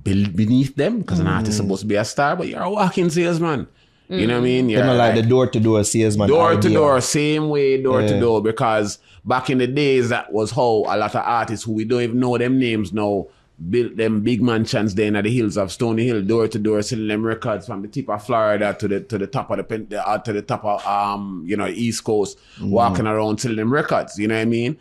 beneath them, because an artist is supposed to be a star, but you're a walking salesman. You know what I mean? They You're don't like the door-to-door salesman. door to idea. door, same way, door to door, because back in the days, that was how a lot of artists who we don't even know them names now built them big mansions there in the hills of Stony Hill, door to door, selling them records from the tip of Florida to the top of to the top of East Coast, walking around selling them records. You know what I mean?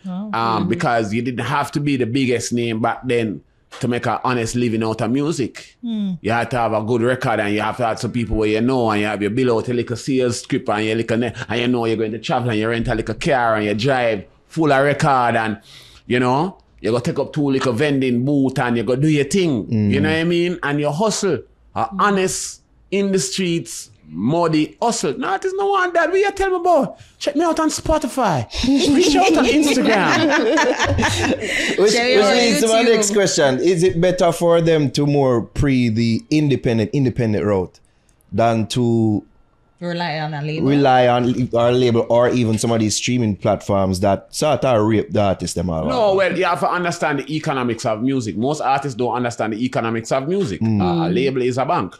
Because you didn't have to be the biggest name back then to make an honest living out of music. You had to have a good record, and you have to have some people where you know, and you have your bill out a little sales script, and you and you know you're going to travel, and you rent a little car, and you drive full of record, and you know you go take up 2 little vending booth, and you go do your thing. You know what I mean? And you hustle, honest in the streets, muddy hustle. No, it is no one that we tell me about. Check me out on Spotify. Reach out on Instagram. Which leads to my next question. Is it better for them to more the independent route than to rely on a label? Rely on our label or even some of these streaming platforms that sort of rape the artists them all. No, well, you have to understand the economics of music. Most artists don't understand the economics of music. A label is a bank.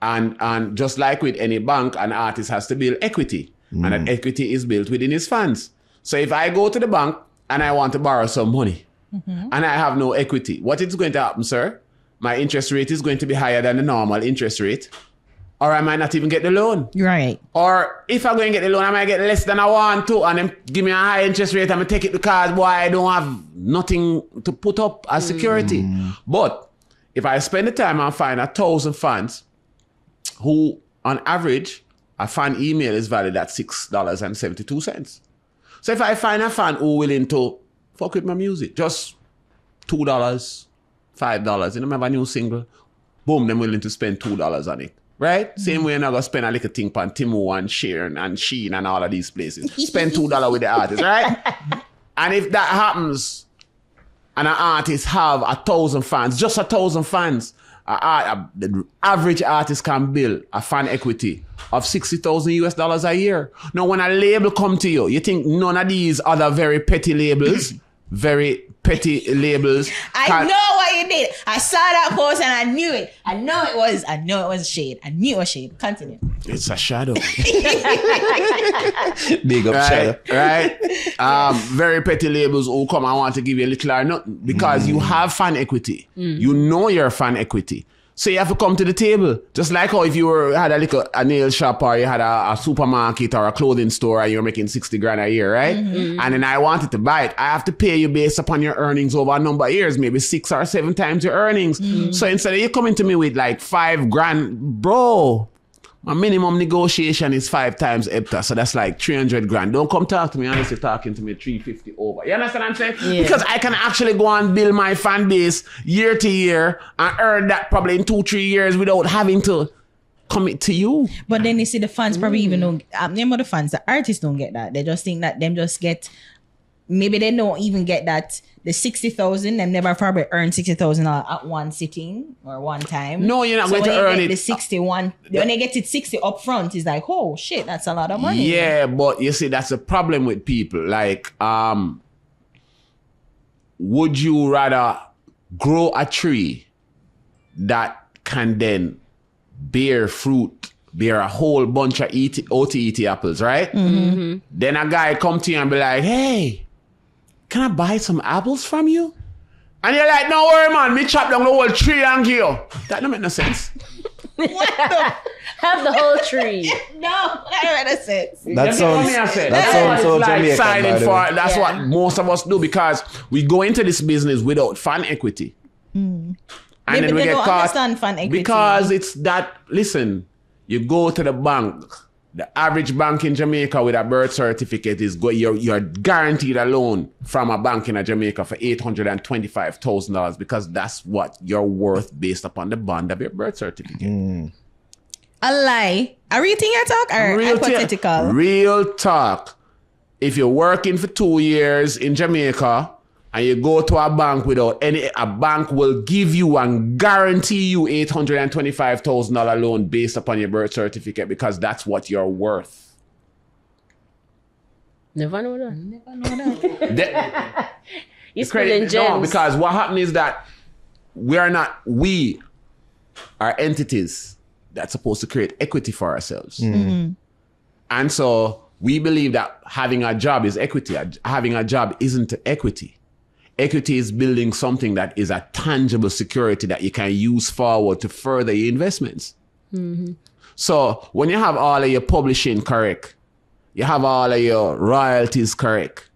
And just like with any bank, an artist has to build equity. And that equity is built within his funds. So if I go to the bank and I want to borrow some money and I have no equity, what is going to happen, sir? My interest rate is going to be higher than the normal interest rate. Or I might not even get the loan. Right. Or if I'm going to get the loan, I might get less than I want to, and then give me a high interest rate. I'm going to take it because, boy, I don't have nothing to put up as security. But if I spend the time and find 1,000 fans who, on average, a fan email is valued at $6.72. So if I find a fan who willing to fuck with my music, just $2, $5, you know, I have a new single, boom, them willing to spend $2 on it. Right? Same way you're not going to spend a little thing on Timo and Sharon and Sheen and all of these places. Spend $2 with the artist, right? And if that happens and an artist have 1,000 fans, just 1,000 fans, the average artist can build a fan equity of $60,000 a year. Now, when a label come to you, you think none of these other very petty labels, I know what you did. I saw that post and I knew it. I know it was shade. I knew it was shade. Continue. It's a shadow. Big up shadow. Right? Very petty labels who come and want to give you a little or nothing because you have fan equity. You know your fan equity. So you have to come to the table. Just like how if you had a nail shop or you had a supermarket or a clothing store and you're making 60 grand a year, right? And then I wanted to buy it. I have to pay you based upon your earnings over a number of years, maybe 6 or 7 times your earnings. So instead of you coming to me with like 5 grand, bro, my minimum negotiation is 5 times EBTA. So that's like 300 grand. Don't come talk to me unless you're talking to me 350 over. You understand what I'm saying? Yeah. Because I can actually go and build my fan base year to year and earn that probably in 2-3 years without having to commit to you. But then you see the fans probably even don't, name of the fans, the artists don't get that. They just think that them just get, maybe they don't even get that. The 60,000, them never probably earn 60,000 at one sitting or one time. No, you're not going to earn it. The 61, when they get it 60 up front, it's like, oh shit, that's a lot of money. Yeah, but you see, that's a problem with people. Like, would you rather grow a tree that can then bear fruit, bear a whole bunch of OTET apples, right? Then a guy come to you and be like, hey, can I buy some apples from you? And you're like, no worry, man. Me chop down the whole tree and give you. That don't make no sense. Have the whole tree. No, that don't make no sense. That sounds so like Jamaican, signing for. That's what most of us do because we go into this business without fan equity. And then we get caught. Understand fan equity. Because it's that, listen, you go to the bank. The average bank in Jamaica with a birth certificate is you're guaranteed a loan from a bank in Jamaica for $825,000 because that's what you're worth based upon the bond of your birth certificate. A lie. A real thing you talk or hypothetical? Real talk. If you're working for 2 years in Jamaica and you go to a bank without a bank will give you and guarantee you $825,000 loan based upon your birth certificate because that's what you're worth. Never know that. You're spilling gems. No, because what happened is that we are entities that's supposed to create equity for ourselves. And so we believe that having a job is equity. Having a job isn't equity. Equity is building something that is a tangible security that you can use forward to further your investments. So when you have all of your publishing correct, you have all of your royalties correct,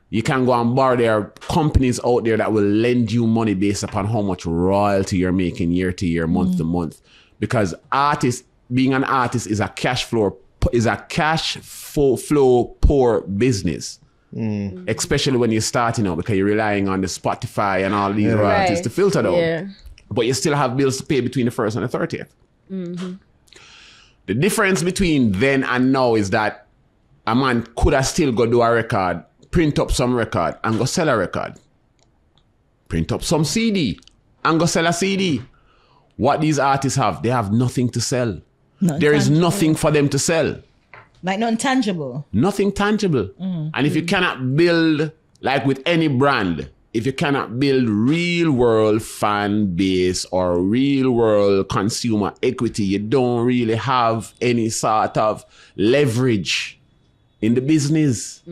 you can go and borrow. There are companies out there that will lend you money based upon how much royalty you're making year to year, month to month. Because being an artist is a cash flow poor business. Especially when you're starting out because you're relying on the Spotify and all these royalties to filter them. But you still have bills to pay between the 1st and the 30th. The difference between then and now is that a man could have still go do a record, print up some record and go sell a record. Print up some CD and go sell a CD. What these artists have, they have nothing to sell. There is nothing for them to sell. Like non-tangible. Nothing tangible. And if you cannot build, like with any brand, if you cannot build real world fan base or real world consumer equity, you don't really have any sort of leverage in the business.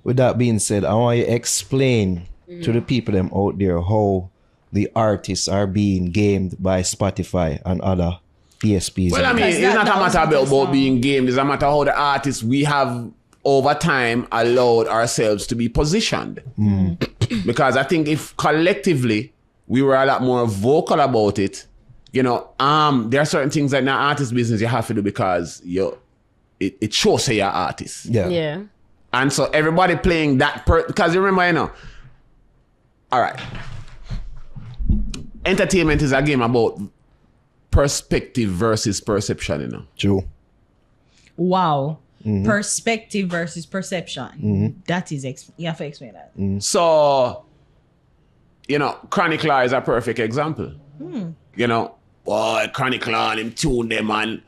With that being said, I want you to explain to the people them out there how the artists are being gamed by Spotify and other PSPs. Well, I mean, it's not a matter about being gamed. It's a matter how the artists we have over time allowed ourselves to be positioned. Because I think if collectively we were a lot more vocal about it, you know, there are certain things that in our artist business you have to do because it shows that you're an artist. Yeah. And so everybody playing that because you remember, you know, all right. Entertainment is a game about perspective versus perception, you know. True. Wow. Perspective versus perception. That is, you have to explain that. So, you know, Chronic Law is a perfect example. You know, boy, Chronic Law and him tune them and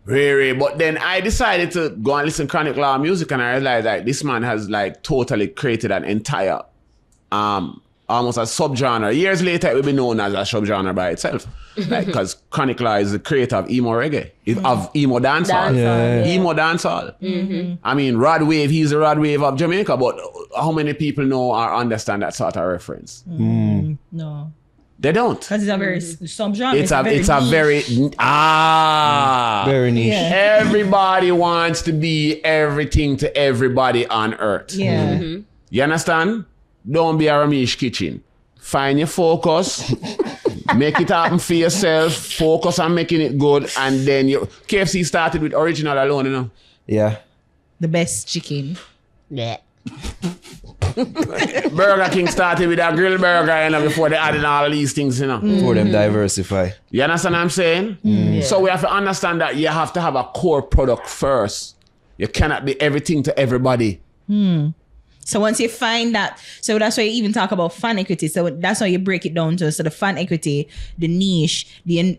really. But then I decided to go and listen to Chronic Law music and I realized that this man has like totally created an entire almost a subgenre. Years later, it will be known as a subgenre by itself. Like, because Chronic Law is the creator of emo reggae, of emo dancehall. Emo dancehall. I mean, Rod Wave, he's the Rod Wave of Jamaica, but how many people know or understand that sort of reference? No. They don't. Because it's a very subgenre. It's a very very niche. Yeah. Everybody wants to be everything to everybody on earth. Yeah. You understand? Don't be a Ramesh Kitchen. Find your focus. Make it happen for yourself. Focus on making it good. And then KFC started with original alone, you know. Yeah. The best chicken. Yeah. Burger King started with a grilled burger, you know, before they added all these things, you know. For them diversify. You understand what I'm saying? Yeah. So we have to understand that you have to have a core product first. You cannot be everything to everybody. So once you find that, so that's why you even talk about fan equity. So that's how you break it down to. So the fan equity, the niche, the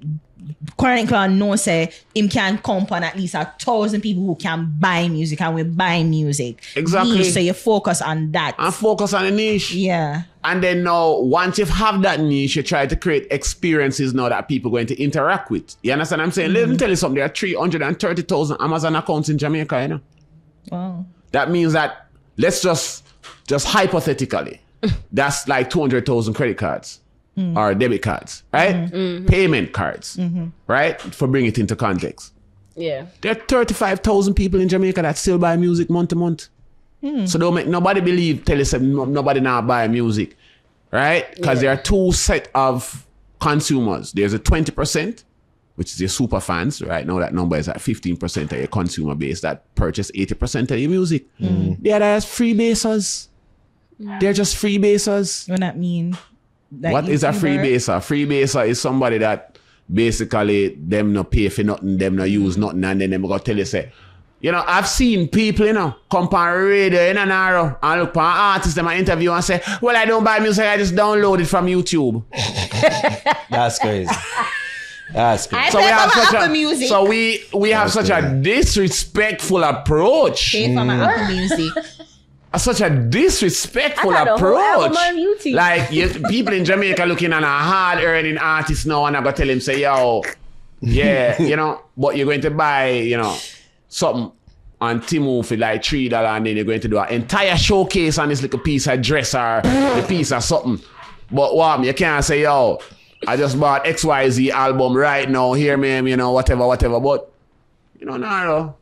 Chronic Law knows say him can count on at least 1,000 people who can buy music and will buy music. Exactly. Niche, so you focus on that. And focus on the niche. Yeah. And then now, once you have that niche, you try to create experiences now that people are going to interact with. You understand what I'm saying? Let me tell you something. There are 330,000 Amazon accounts in Jamaica, you know. Wow. That means that, let's just hypothetically, that's like 200,000 credit cards or debit cards, right? Payment cards, right? For bring it into context. Yeah. There are 35,000 people in Jamaica that still buy music month to month. So don't make nobody believe, tell us nobody now buy music, right? Because there are two set of consumers. There's a 20%, which is your super fans. Right now that number is at 15% of your consumer base that purchase 80% of your music. The other is freebasers. They're just freebasers. What that mean? That What is a YouTuber? freebaser? Freebaser is somebody that basically them no pay for nothing, them no use nothing, and then them go tell you say, you know, I've seen people, you know, come on radio in an hour and look for an artist, them interview and say, well, I don't buy music, I just download it from YouTube. That's crazy. That's crazy. I So pay we have for my such Apple a Music. so we have such a disrespectful approach. Pay for my Apple Music. Such a disrespectful I got the whole approach. album on YouTube. Like people in Jamaica looking at a hard earning artist now and I go tell him say, yo, yeah, you know, but you're going to buy, you know, something on Timu for like $3 and then you're going to do an entire showcase on this little piece of dress or the piece of something. But what you can't say, yo, I just bought XYZ album right now, hear me, you know, whatever. But you know, no.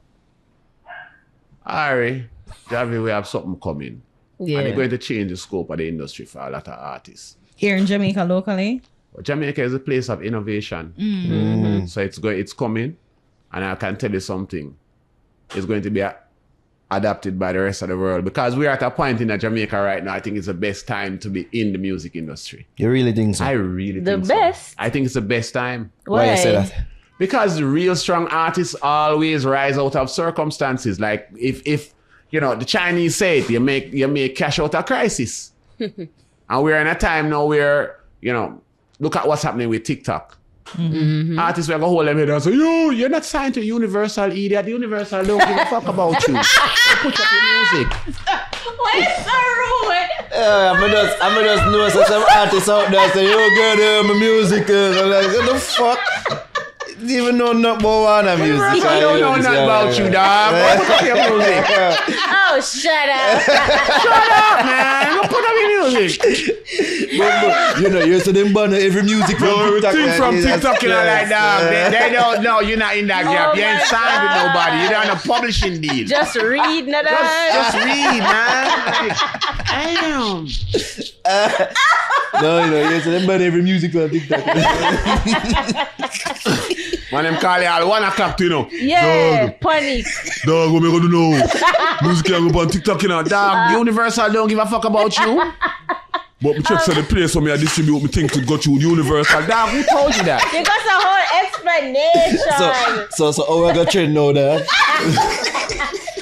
Ari, Javi, we have something coming. Yeah. And they're going to change the scope of the industry for a lot of artists. Here in Jamaica locally. But Jamaica is a place of innovation. So it's coming. And I can tell you something. It's going to be adapted by the rest of the world. Because we're at a point in Jamaica right now, I think it's the best time to be in the music industry. You really think so? I really The think best? so. I think it's the best time. Why you say that? Because the real strong artists always rise out of circumstances. Like if you know, the Chinese say it, you make cash out of crisis. And we're in a time now where, you know, look at what's happening with TikTok. Artists will go hold them head and say, yo, you're not signed to Universal, idiot. Universal don't give a fuck about you. Put up your music. Why is so rude? I'm just know some artists out there say, yo, girl, my music. I'm like, what the fuck? Even know nothing about one music. I don't know nothing about you, dog. Put up your music. Oh, shut up. Shut up, man. Don't put up your music. But, you know, you're so them banner every music from TikTok. From TikTok, you know, like that. They don't know you're not in that gap. You ain't signed with nobody. You're on a publishing deal. Just read, nada. Just read, man. Like, damn. No, you know, you're so them banner every music from TikTok. Man, them call you all 1 o'clock, you know. Yeah, Dog. panic. Dog, what me gonna do now? Music can't go on TikTok, you know. Dog, Universal don't give a fuck about you. But me check the place where me I distribute me things to go to Universal. Dog, who told you that? Because a whole explanation. So how I got trained now there?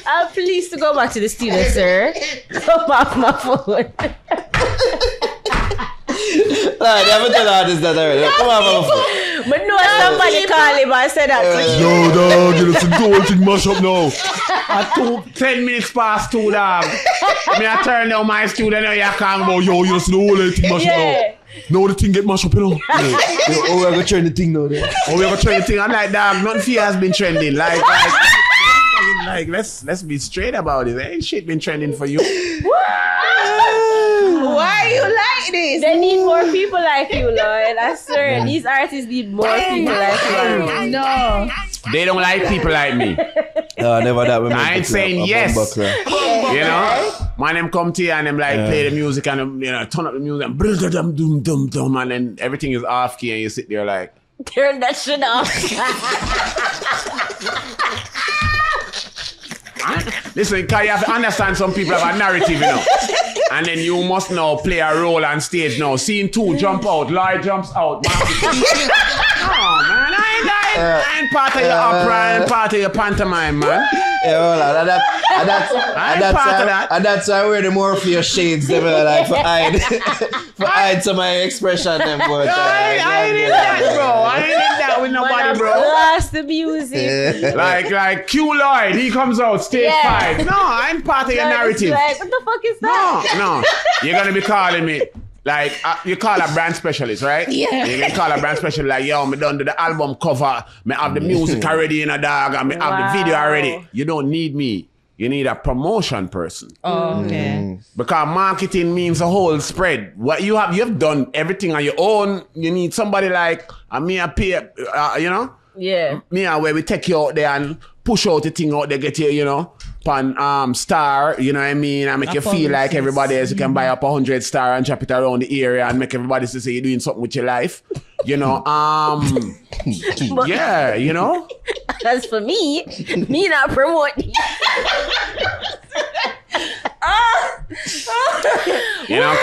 I'm pleased to go back to the studio, sir. Come off my phone. Nah, they haven't told artists that already. Come on, my phone. But no, somebody call him and said that to you. Yo, dog, you know, the whole thing mash up now. At 10 minutes past 2, dog. Me I turn down my studio now, you can't go, yo, you know, the whole thing mash up now. Now the thing get mashed up, you know. Yo, how I got trend the thing now there? Oh, we have a trending thing. I'm like, dog, nothing for you has been trending. Like, let's be straight about it. Ain't shit been trending for you. Why are you like this? They need more people like you, Lloyd. I swear, these artists need more people like you. No. They don't like people like me. Never that. I ain't saying yes. You know? Man, them come to you and them like play the music and them, you know, turn up the music and and then everything is off key and you sit there like, Turn that shit off. listen, because you have to understand some people have a narrative, you know. And then you must now play a role on stage now. Scene 2, jump out, Lloyd jumps out. Man. Oh, man, I ain't part of your opera, I ain't part of your pantomime, man. Yeah, well, that's why I wear the Morpheus shades, them, like, for hide some of my expression. Them, but, I ain't in that, bro. I ain't in that with nobody, bro. Blast the music. Like Q Lloyd, he comes out, stage 5. No, I ain't part of your narrative. Like, what the fuck is that? No. You're going to be calling me. Like, you call a brand specialist, right? Yeah. You can call a brand specialist like, yo, me done do the album cover, me have the music already in a dog, and me have the video already. You don't need me. You need a promotion person. Oh, okay. Because marketing means a whole spread. What you have done everything on your own. You need somebody like me a peer, you know? Yeah. Me and where we take you out there and push out the thing out there, get you, you know, on Star, you know what I mean? And make you feel like everybody else. You can buy up 100 Star and drop it around the area and make everybody say you're doing something with your life. You know, yeah, you know? As for me not promoting. You know,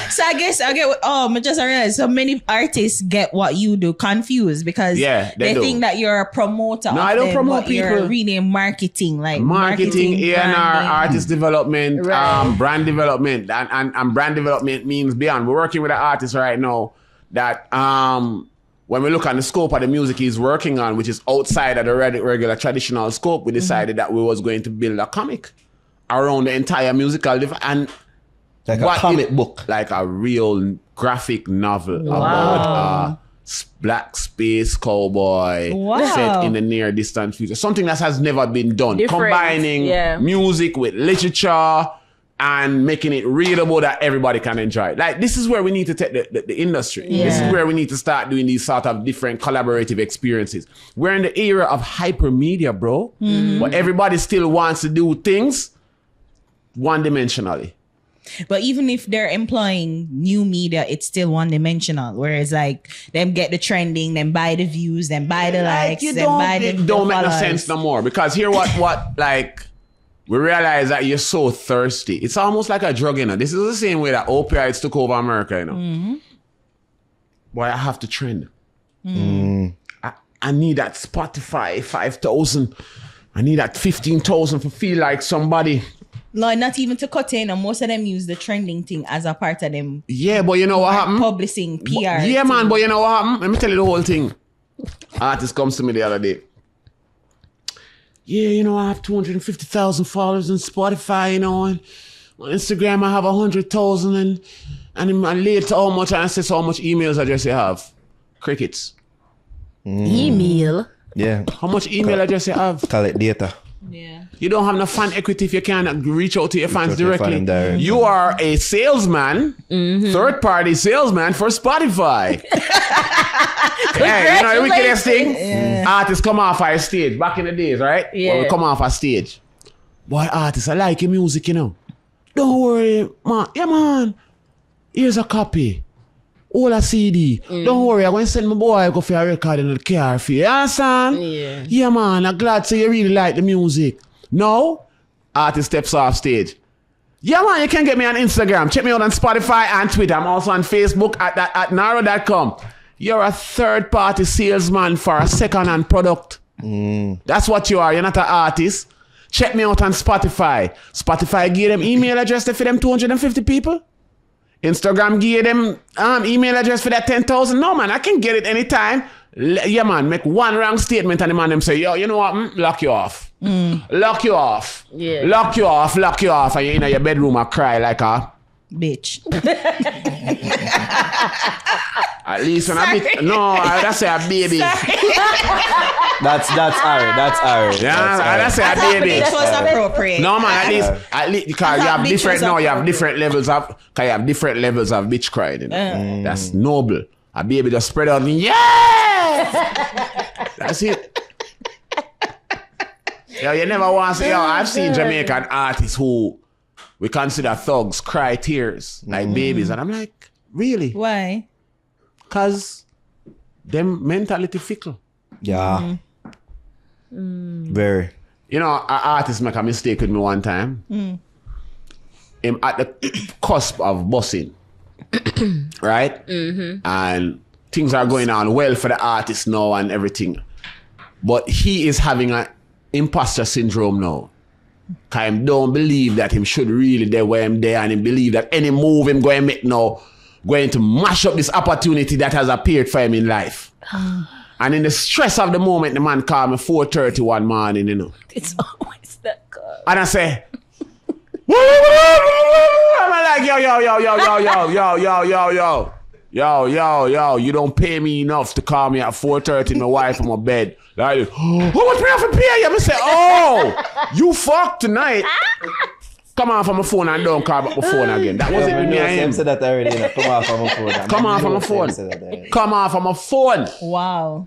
So I guess I get. I just realized so many artists get what you do confused because they think that you're a promoter. No, of I don't them, promote but you're people. really marketing, like marketing, A&R, branding. artist development, Right. brand development, and brand development means beyond. We're working with an artist right now that when we look at the scope of the music he's working on, which is outside of the regular traditional scope, we decided that we was going to build a comic around the entire musical and like a comic book, like a real graphic novel about a black space cowboy set in the near distant future. Something that has never been done. Different. Combining music with literature and making it readable that everybody can enjoy. Like, this is where we need to take the industry. Yeah. This is where we need to start doing these sort of different collaborative experiences. We're in the era of hypermedia, bro. But everybody still wants to do things one-dimensionally. But even if they're employing new media, it's still one-dimensional. Whereas, like, them get the trending, then buy the views, then buy the likes, then buy the It don't make no followers. sense no more. Because here what like, we realize that you're so thirsty. It's almost like a drug, you know. This is the same way that opioids took over America, you know. Boy, I have to trend. I need that Spotify 5,000. I need that 15,000 to feel like somebody. Lord, not even to cut in, and most of them use the trending thing as a part of them. Yeah, but you know what happened? Publishing, PR. Yeah, man, but you know what happened? Let me tell you the whole thing. Artist comes to me the other day. Yeah, you know, I have 250,000 followers on Spotify, you know, and on Instagram I have 100,000 and I'm late how much, and I said, so how much emails address you have? Crickets. Email. Yeah. How much email address you have? Collect data. Yeah. You don't have no fan equity if you can't reach out to your fans out to your directly. fan direct. You are a salesman, third-party salesman for Spotify. Hey, you know the wickedest thing? Artists come off our stage back in the days, right? Yeah. When we come off our stage. Boy, artists, I like your music, you know. Don't worry, man. Yeah, man. Here's a copy. All a CD. Don't worry, I'm going to send my boy go for a record in the car for you. You understand? Yeah. Yeah, man. I'm glad to say you really like the music. No, artist steps off stage. Yeah, man, you can get me on Instagram. Check me out on Spotify and Twitter. I'm also on Facebook at naro.com. You're a third-party salesman for a second-hand product. That's what you are. You're not an artist. Check me out on Spotify. Spotify give them email address for them 250 people. Instagram give them email address for that 10,000. No, man, I can get it anytime. Yeah, man, make one wrong statement and the man them say, yo, you know what? Lock you off. Lock you off. Yeah. Lock you off. And you're in your bedroom and cry like a Bitch. At least when that's a baby. That's Ari. That's Ari. Yeah, that's a baby. It was appropriate. No, man, at least because you have different. No, you have different levels of. Because you have different levels of bitch crying. You know? That's noble. A baby just spread out. Yes. That's it. Yo, you never want to say. Yo, I've seen Jamaican artists who we consider thugs cry tears like babies, and I'm like, really? Why? Cause them mentality fickle. Yeah. Very. You know, an artist make a mistake with me one time. Him at the cusp of busing. Right? And things are going on well for the artist now and everything. But he is having an imposter syndrome now. Cause him don't believe that him should really there where him there, and him believe that any move him going to make now going to mash up this opportunity that has appeared for him in life. And in the stress of the moment, the man called me 4:30 one morning, you know. It's always that call. And I say, I'm like, yo, you don't pay me enough to call me at 4:30 in my wife on my bed. Like, how much me have to pay you? I say, oh, you fucked tonight. Come off on my phone and don't call back my phone again. That wasn't with me and him. Said that already. You know. Come off on my phone. Come off on my phone. Come off on my phone. Wow.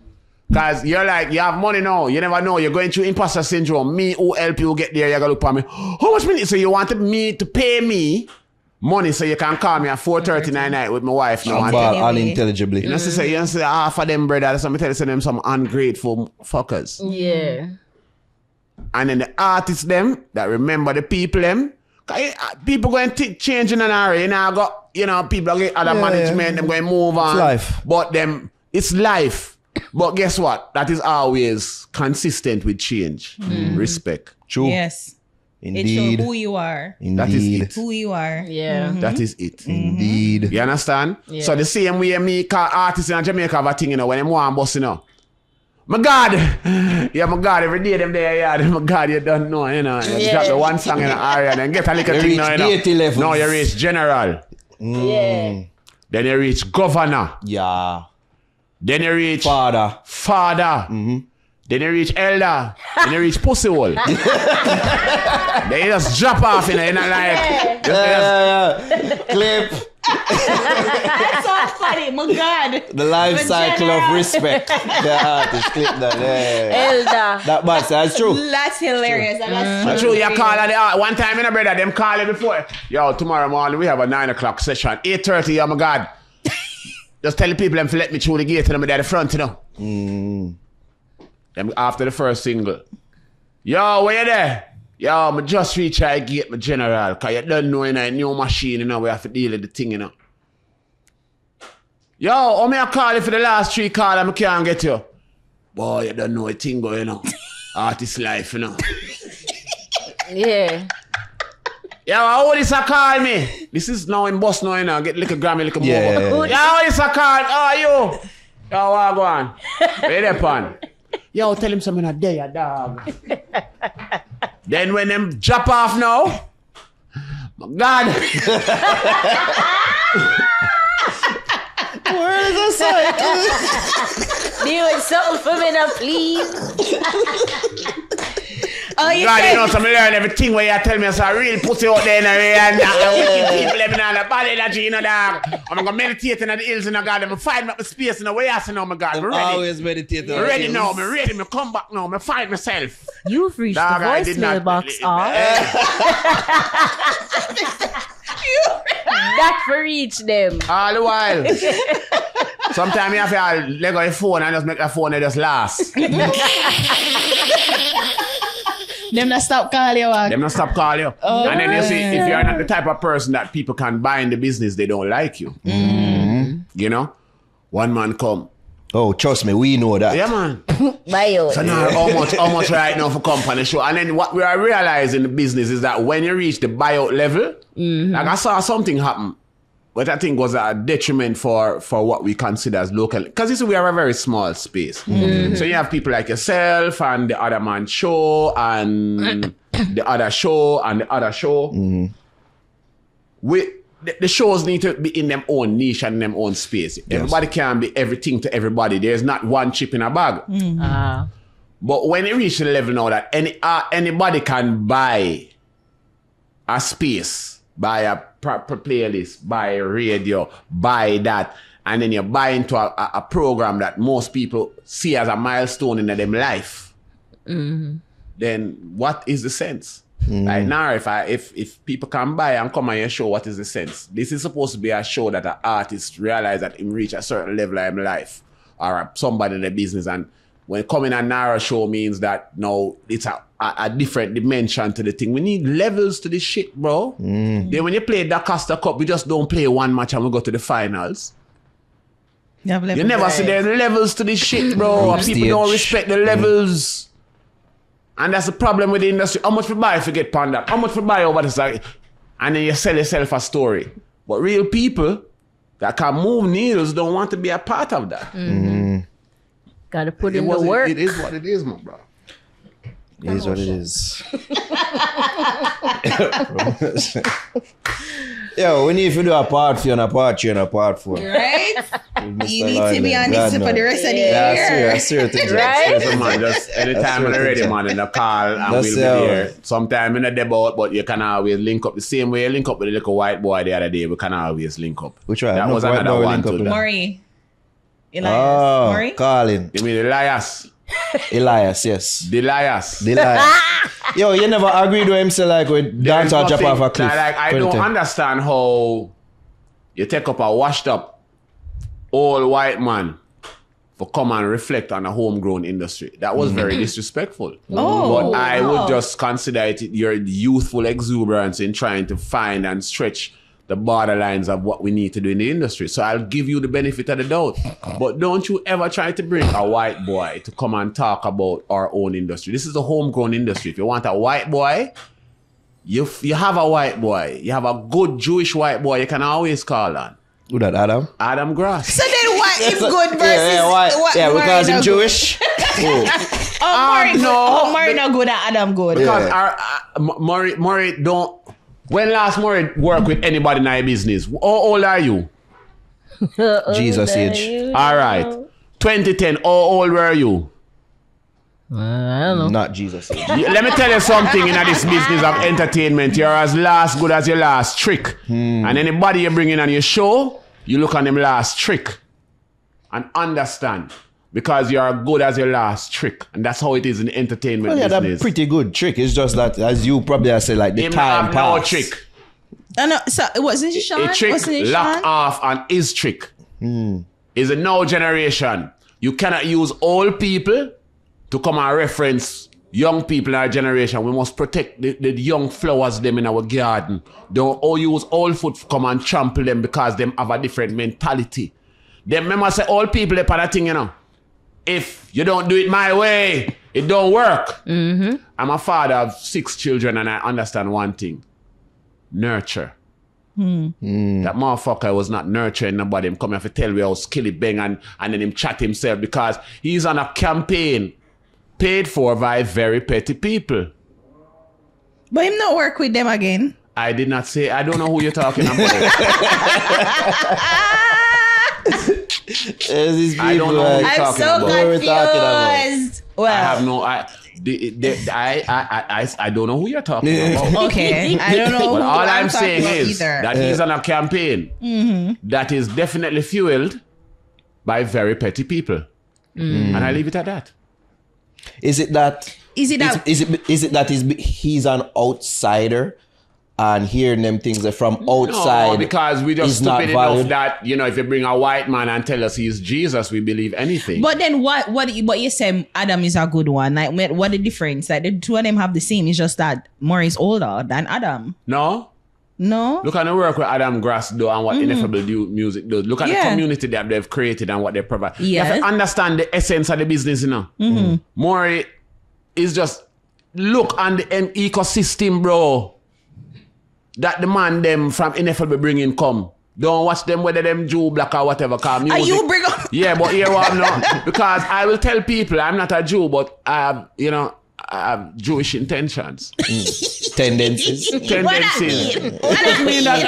Because you're like, you have money now. You never know. You're going through imposter syndrome. Me who help you get there, you're going to look at me. How much money? So you wanted me to pay me money so you can call me at 4:30 night with my wife. No, unintelligibly. You know, you say half of them, brother. So me tell you, them some ungrateful fuckers. Yeah. And then the artists them that remember the people them. People going to change in an area. You know, people get other management. Them going to move on. It's life. But it's life. But guess what? That is always consistent with change. Respect. True. Yes. Indeed. It shows who you are. Indeed. That is it. Who you are. Yeah. That is it. Indeed. You understand? Yeah. So the same way me call artists in Jamaica have a thing, you know, when them want bust, you know. My God. Yeah, my God, every day them there, yeah. My God, you don't know, you know. You drop the one song in the area, then get a little You thing reach now, you know. deity level. No, you reach general. Yeah. Then you reach governor. Yeah. Then you reach Father. Then you reach elder. Then you reach pussy hole. Then you just drop off, you know, you're not like... Clip. That's so funny. My God. The life cycle of respect. The artist clip that. Yeah. Elder. That much. That's true. That's hilarious. That's True, you call at the one time, you know, brother, them call it before. Yo, tomorrow morning we have a 9 o'clock session. 8:30, oh my God. Just tell the people them to let me through the gate and them at the front, you know. Them after the first single. Yo, where you there? Yo, I just reach out gate, my general. Cause you don't know, you know, a new machine, you know, we have to deal with the thing, you know. Yo, how me I call you for the last 3 calls and I can't get you? boy, you don't know a thing going on. Artist life, you know. Yeah. Yeah, how this a call me? This is now in Boston now, you know. Get little Grammy, little more. Yeah. Yeah, how this a call? How are you? Yo, what go on? Where they pan? Yo, tell him something not there, dog. Then when them drop off now, my God. Where is the site? Doing something for me now, please. Oh, you God, said, you know, so I learn everything where you tell me so I real pussy out there in the way and wicked people let me know the body energy, you know, dog. I'm gonna meditate in the hills, you know, God. I'm find up the space in the way I say, no, my God. I'm ready. Always meditate. I'm ready now, I'm ready. I'm come back now, I'm find myself. You've reached Dog, I the did voicemail not- box off. That for reach them. All the while. Sometimes you have to let go your phone and just make the phone just last. them not stop calling you. Them not stop calling you. And then you see, if you're not the type of person that people can buy in the business, they don't like you. You know? One man come. Oh, trust me, we know that. Yeah, man. Bio. So now how much right now for company show? And then what we are realizing in the business is that when you reach the buyout level, like I saw something happen, but I think was a detriment for what we consider as local. Because you see, we are a very small space. So you have people like yourself and the other man show and the other show and the other show. The shows need to be in their own niche and in their own space. Everybody can't be everything to everybody. There's not one chip in a bag. But when you reach the level now that anybody can buy a space, buy a playlist, buy a radio, buy that, and then you buy into a program that most people see as a milestone in their life, then what is the sense? Like now, if people can buy and come on your show, what is the sense? This is supposed to be a show that an artist realize that him reach a certain level in life or somebody in the business, and when coming a narrow show means that no, it's a different dimension to the thing. We need levels to this shit, bro. Then when you play the Costa Cup, we just don't play one match and we go to the finals. You never see there's levels to this shit, bro. And people don't respect the levels. And that's the problem with the industry. How much we buy if you get panned up? How much we buy over this? And then you sell yourself a story. But real people that can move needles don't want to be a part of that. Gotta put in the work. It is what it is, my bro. It is what it is. Yo, we need to do a part 3 and a part 3 and a part 4. Right? Mr. You need Lloyd to be Laing. on this for the rest of the year. Yeah, I see it. Right? So man, just anytime I'm ready, man, in the call and That's we'll be there. Sometime in the debate, but you can always link up the same way you link up with the little white boy the other day. We can always link up. Which one? That No, was white another boy one link up too. with that. Maury. Elias. Oh, Maury. Colin. You mean Elias? Elias, yes. Elias. Elias. Yo, you never agreed with him, say like with dance or jump off a cliff. Like, I don't 2010. understand how you take up a washed up old white man for come and reflect on a homegrown industry. That was very disrespectful. Oh, but I wow. would just consider it your youthful exuberance in trying to find and stretch the borderlines of what we need to do in the industry. So I'll give you the benefit of the doubt. But don't you ever try to bring a white boy to come and talk about our own industry. This is a homegrown industry. If you want a white boy, you have a white boy. You have a good Jewish white boy you can always call on. Who that, Adam? Adam Grass. So then what is good versus Yeah, what? yeah, Maury because him not good? Jewish. Oh. Maury good. no. Oh, Maury not good and Adam good. Because Maury don't... When last Maury work with anybody in our business? How old are you? Jesus age. All right. 2010, how old were you? I don't know. Not Jesus age. Let me tell you something in this business of entertainment. You're as last good as your last trick. And anybody you bring in on your show, you look on them last trick. And understand. Because you're good as your last trick. And that's how it is in the entertainment Well, yeah, business. that's pretty good trick. It's just that, as you probably have said, like the Him time have no pass. trick. So wasn't it Sean? A trick Wasn't it lock Sean? off and his trick is a now generation. You cannot use old people to come and reference young people in our generation. We must protect the young flowers them in our garden. Don't all use old foot to come and trample them because them have a different mentality. Them remember say old people they part of thing, you know. if you don't do it my way, it don't work. I'm a father of 6 children and I understand one thing. Nurture. That motherfucker was not nurturing nobody. Him come here to tell me how skilly bang and then him chat himself because he's on a campaign paid for by very petty people. But him not work with them again. I did not say, I don't know who you're talking about. I don't know who you're I'm talking so about. What are we talking about? confused. I Well, have no, I don't know who you're talking about. okay. I don't know. But who all I'm talking saying about is either. that he's on a campaign that is definitely fueled by very petty people. And I leave it at that. Is it that? Is it that? Is it that he's an outsider and hearing them things are from outside? No, because we just is not stupid enough valid? that, you know, if you bring a white man and tell us he's Jesus, we believe anything. But then what you say Adam is a good one. Like what the difference? Like the two of them have the same. It's just that Maury is older than Adam. No? No? Look at the work where Adam Grass do and what Ineffable Music does. Look at the community that they've created and what they provide. You have to understand the essence of the business, you know. Maury is just look on the ecosystem, bro. That the man them from Ineffable bringing come. Don't watch them whether them Jew, black or whatever. Are you bring up? Yeah, but here what I'm not. Because I will tell people I'm not a Jew, but I have, you know, I have Jewish intentions. Tendencies. Tendencies. It means that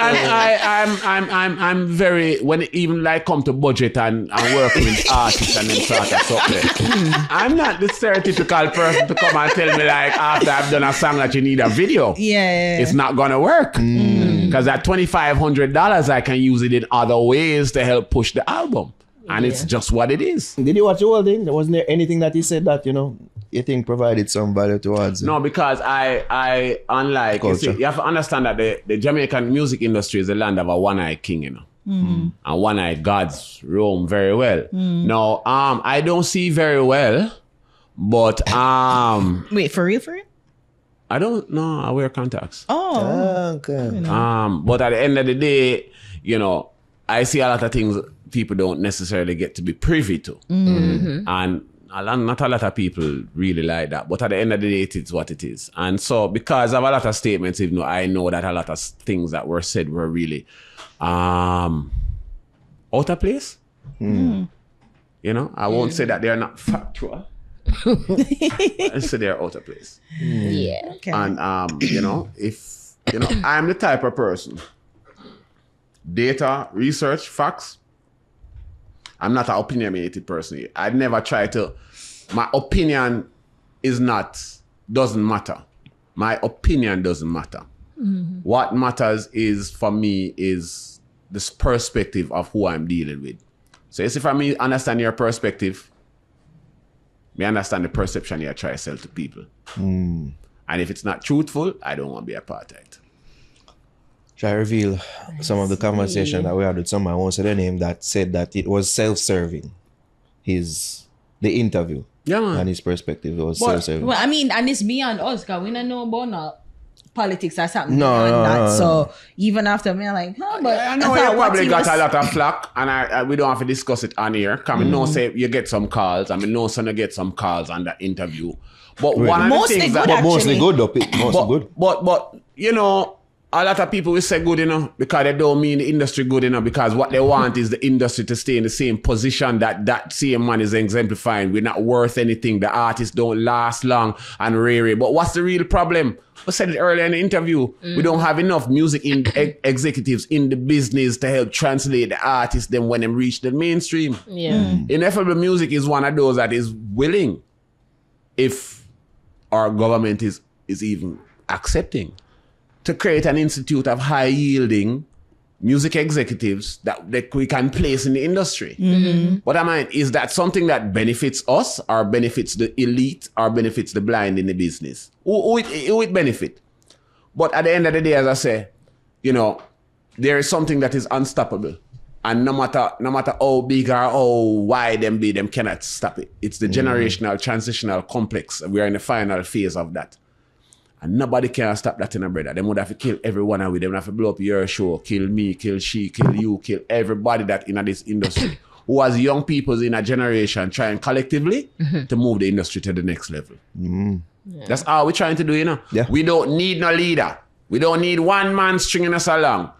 I'm very, when it even like come to budget and working with artists and then sort of something. I'm not the stereotypical person to come and tell me like after I've done a song that you need a video. Yeah. It's not gonna work. Because at $2,500 I can use it in other ways to help push the album. And it's just what it is. Did you watch the whole thing? Wasn't there anything that he said that, you know, you think provided some value towards it? No, because I unlike, you, see, you have to understand that the Jamaican music industry is the land of a one-eyed king, you know. And one-eyed gods roam very well. Now, I don't see very well, but Wait, for real? I don't know. I wear contacts. Oh. Okay. But at the end of the day, you know, I see a lot of things people don't necessarily get to be privy to. And not a lot of people really like that. But at the end of the day, it is what it is. And so because of a lot of statements, even though I know that a lot of things that were said were really out of place. You know, I won't say that they're not factual. I say they're out of place. Yeah. Okay. And you know, if you know, I'm the type of person. Data, research, facts. I'm not an opinionated person. I'd never try to. My opinion doesn't matter. My opinion doesn't matter. What matters is for me is this perspective of who I'm dealing with. So if I understand your perspective, me understand the perception you try to sell to people. And if it's not truthful, I don't want to be a part of it. Shall I reveal some of the conversation that we had with someone, I won't say their name, that said that it was self-serving. The interview. Yeah, man. And his perspective was self-serving. Well, I mean, and it's beyond us, because we don't know about no politics or something No, beyond no, that. no, no. So even after me, I'm like, but I know you probably got a lot of flack, and we don't have to discuss it on here. Because I know say you get some calls. I mean, no son you get some calls on that interview. But one of the Mostly things good, that Mostly good though. Mostly good. But you know, a lot of people will say good, you know, because they don't mean the industry good, you know, because what they want is the industry to stay in the same position that same man is exemplifying. We're not worth anything. The artists don't last long and rare. But what's the real problem? I said it earlier in the interview. We don't have enough music executives in the business to help translate the artists then when they reach the mainstream. Yeah. Ineffable Music is one of those that is willing, if our government is even accepting, to create an institute of high-yielding music executives that we can place in the industry. But I mean, is that something that benefits us or benefits the elite or benefits the blind in the business? Who it benefit? But at the end of the day, as I say, you know, there is something that is unstoppable. And no matter how big or how wide them be, them cannot stop it. It's the generational, transitional complex. We are in the final phase of that. And nobody can stop that in a brother. They would have to kill everyone with them. They would have to blow up your show, kill me, kill she, kill you, kill everybody that in this industry who as young people in a generation trying collectively to move the industry to the next level. That's all we're trying to do, you know. Yeah. We don't need no leader. We don't need one man stringing us along.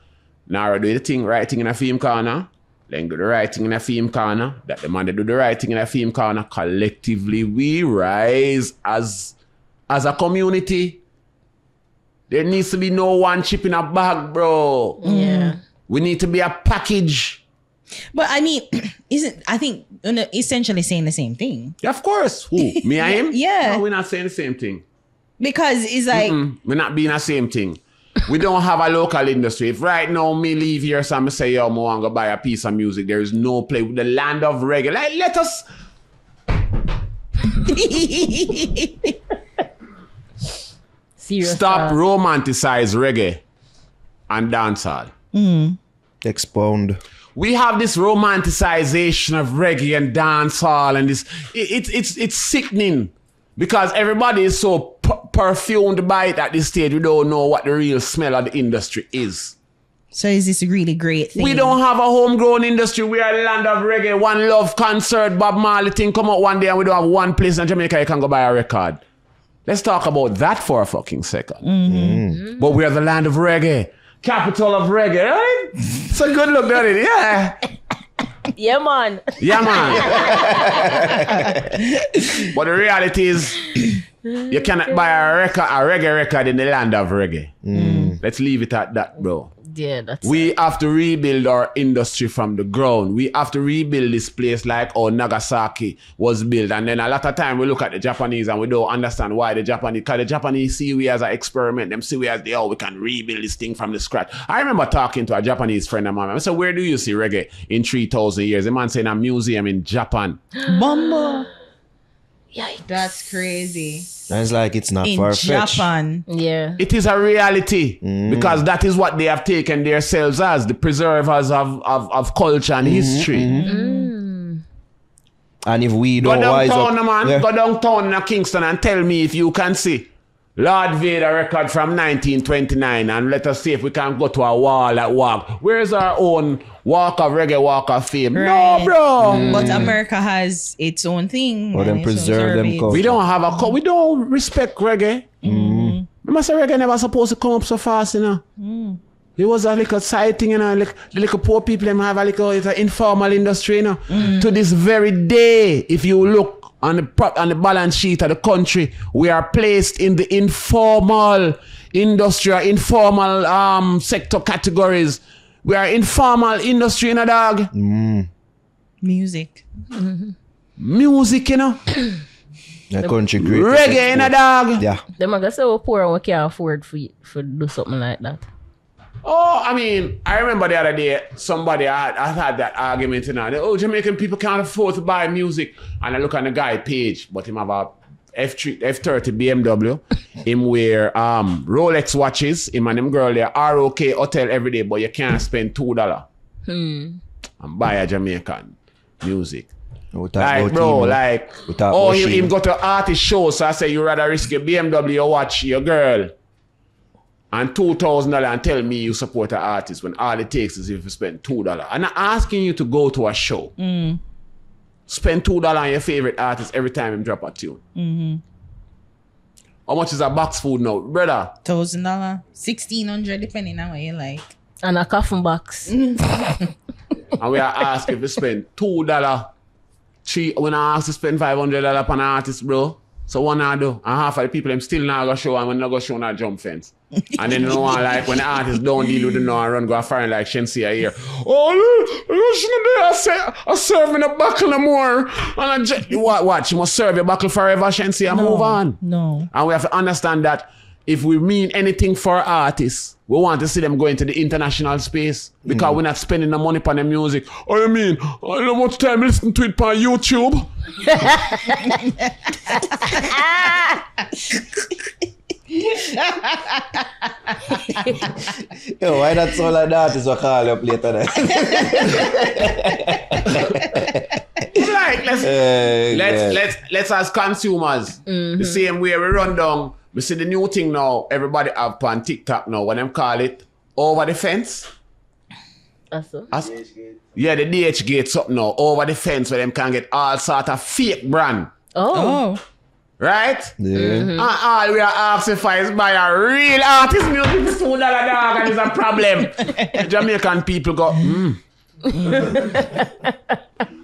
Now do the thing, right thing in a film corner. Then do the right thing in a film corner. That the man that do the right thing in a film corner. Collectively, we rise as a community. There needs to be no one chip in a bag, bro. Yeah. We need to be a package. But I mean, I think essentially saying the same thing. Yeah, of course. Who? Me and him? Yeah. No, we're not saying the same thing. Because it's like, We're not being the same thing. We don't have a local industry. If right now me leave here, so I say, yo, I want to go buy a piece of music. There is no play with the land of reggae. Like, let us... Serious. Stop romanticize reggae and dancehall. Expound. We have this romanticization of reggae and dancehall, and this it's sickening because everybody is so perfumed by it at this stage. We don't know what the real smell of the industry is. so is this a really great thing? We don't have a homegrown industry. We are the land of reggae. One Love concert, Bob Marley thing come out one day, and we don't have one place in Jamaica you can go buy a record. Let's talk about that for a fucking second. But we are the land of reggae. Capital of reggae, right? It's a good look at it, yeah. Yeah, man. Yeah, man. But the reality is, you cannot buy a reggae record in the land of reggae. Let's leave it at that, bro. Yeah, that's We have to rebuild our industry from the ground. We have to rebuild this place like how Nagasaki was built. And then a lot of time we look at the Japanese and we don't understand why the Japanese, because the Japanese see we as an experiment. Them see we as we can rebuild this thing from the scratch. I remember talking to a Japanese friend of mine. I said, where do you see reggae in 3,000 years? The man saying a museum in Japan. Bumbo. Yikes. That's crazy. And it's like it's not In far-fetched. Japan. Yeah. It is a reality because that is what they have taken themselves as, the preservers of culture and history. And if we Go don't wise downtown, up... man. Yeah. Go downtown in Kingston and tell me if you can see Lord Vader record from 1929 and let us see if we can go to a wall at walk. Where's our own walk of reggae, walk of fame? Right. No, bro. But America has its own thing. Or them and it's preserve them it. culture. We don't have we don't respect reggae. Remember say reggae never supposed to come up so fast, you know. It was a little side thing, you know, like the little poor people them have it's an informal industry, you know. To this very day, if you look on the balance sheet of the country, we are placed in the informal industry, informal sector categories. We are informal industry in a dog. Music. Music, you know. The country great. Reggae in a dog. Yeah. Them are gonna say we're poor and we can't afford for do something like that. Oh, I mean, I remember the other day, somebody I had that argument, you know. Jamaican people can't afford to buy music. And I look on the guy page, but him have a F30 BMW. Him wear Rolex watches. Him and him girl there ROK hotel every day, but you can't spend $2 and buy a Jamaican music. Like, bro, like, him go to artist show, so I say you rather risk your BMW watch your girl and $2,000 and tell me you support an artist when all it takes is if you spend $2. I'm not asking you to go to a show. Spend $2 on your favorite artist every time him drop a tune. How much is a box food now? Brother. $1,000, $1,600 depending on what you like. And a coffin box. And we are asked if you spend $2, when I ask to spend $500 on an artist, bro. So what I do? And half of the people them still not go show, and when they go show not jump fence. And then you know like when the artists don't deal with the no and run go a foreign like Shensia here. I serve in a buckle no more. And what? She must serve a buckle forever, Shensia. Move on. No. And we have to understand that if we mean anything for artists, we want to see them go into the international space because we're not spending the money on the music. Oh, you mean, I don't know much time listen to it on YouTube. Yo, why not so like that is what call up later then? Like, let's as consumers, the same way we run down. We see the new thing now, everybody have on TikTok now, what them call it, over the fence. Also. Yeah, the DH gates up now over the fence where them can get all sort of fake brand. Oh. Right? Yeah. And all we are asking for is buy a real artist music for $2 dog, and it's a problem. Jamaican people go,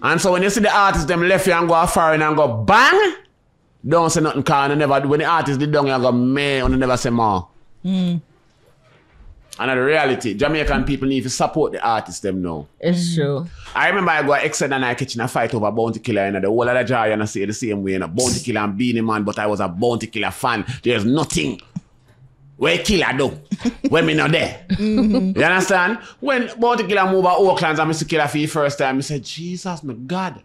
And so when you see the artist, them left you and go foreign and go bang, don't say nothing, cause you never do. When the artist did down, you go meh, and you never say more. And the reality, Jamaican people need to support the artists them now. It's true. I remember I go Exed and I kitchen a fight over Bounty Killer and the whole of the jar and I say the same way. Bounty Killer and Beanie Man, but I was a Bounty Killer fan. There's nothing where Killer do when me not there. You understand? When Bounty Killer move to Oaklands and Mr. Killer for the first time, I said, Jesus, my God.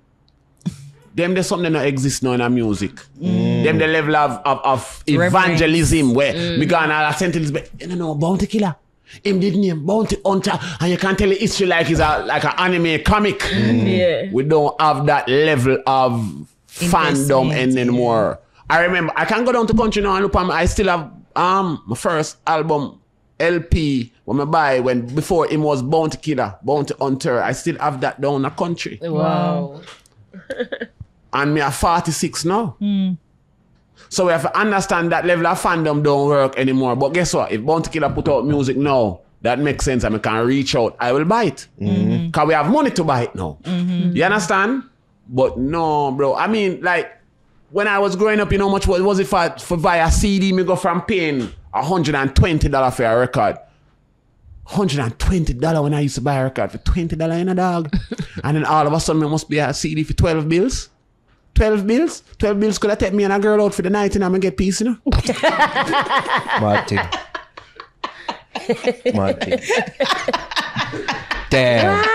Them there's something that don't exist now in our music. Them the level of evangelism where me gonna all a sentence, but you know, Bounty Killer. Him did name Bounty Hunter, and you can tell the history like it's like an anime comic. Yeah. We don't have that level of fandom anymore. I remember I can go down to country now and look at me. I still have my first album LP when I buy before him was Bounty Killer, Bounty Hunter. I still have that down the country. Wow. And me are 46 now. So we have to understand that level of fandom don't work anymore. But guess what? If Bounty Killer put out music now, that makes sense and I can reach out, I will buy it. Because we have money to buy it now. You understand? But no, bro. I mean, like, when I was growing up, you know how much was it for buy a CD? Me go from paying $120 for a record. $120 when I used to buy a record for $20 in a dog. And then all of a sudden, it must be a CD for 12 bills. 12 bills? 12 bills could have taken me and a girl out for the night and I'm going to get peace, you know? Martin. Damn.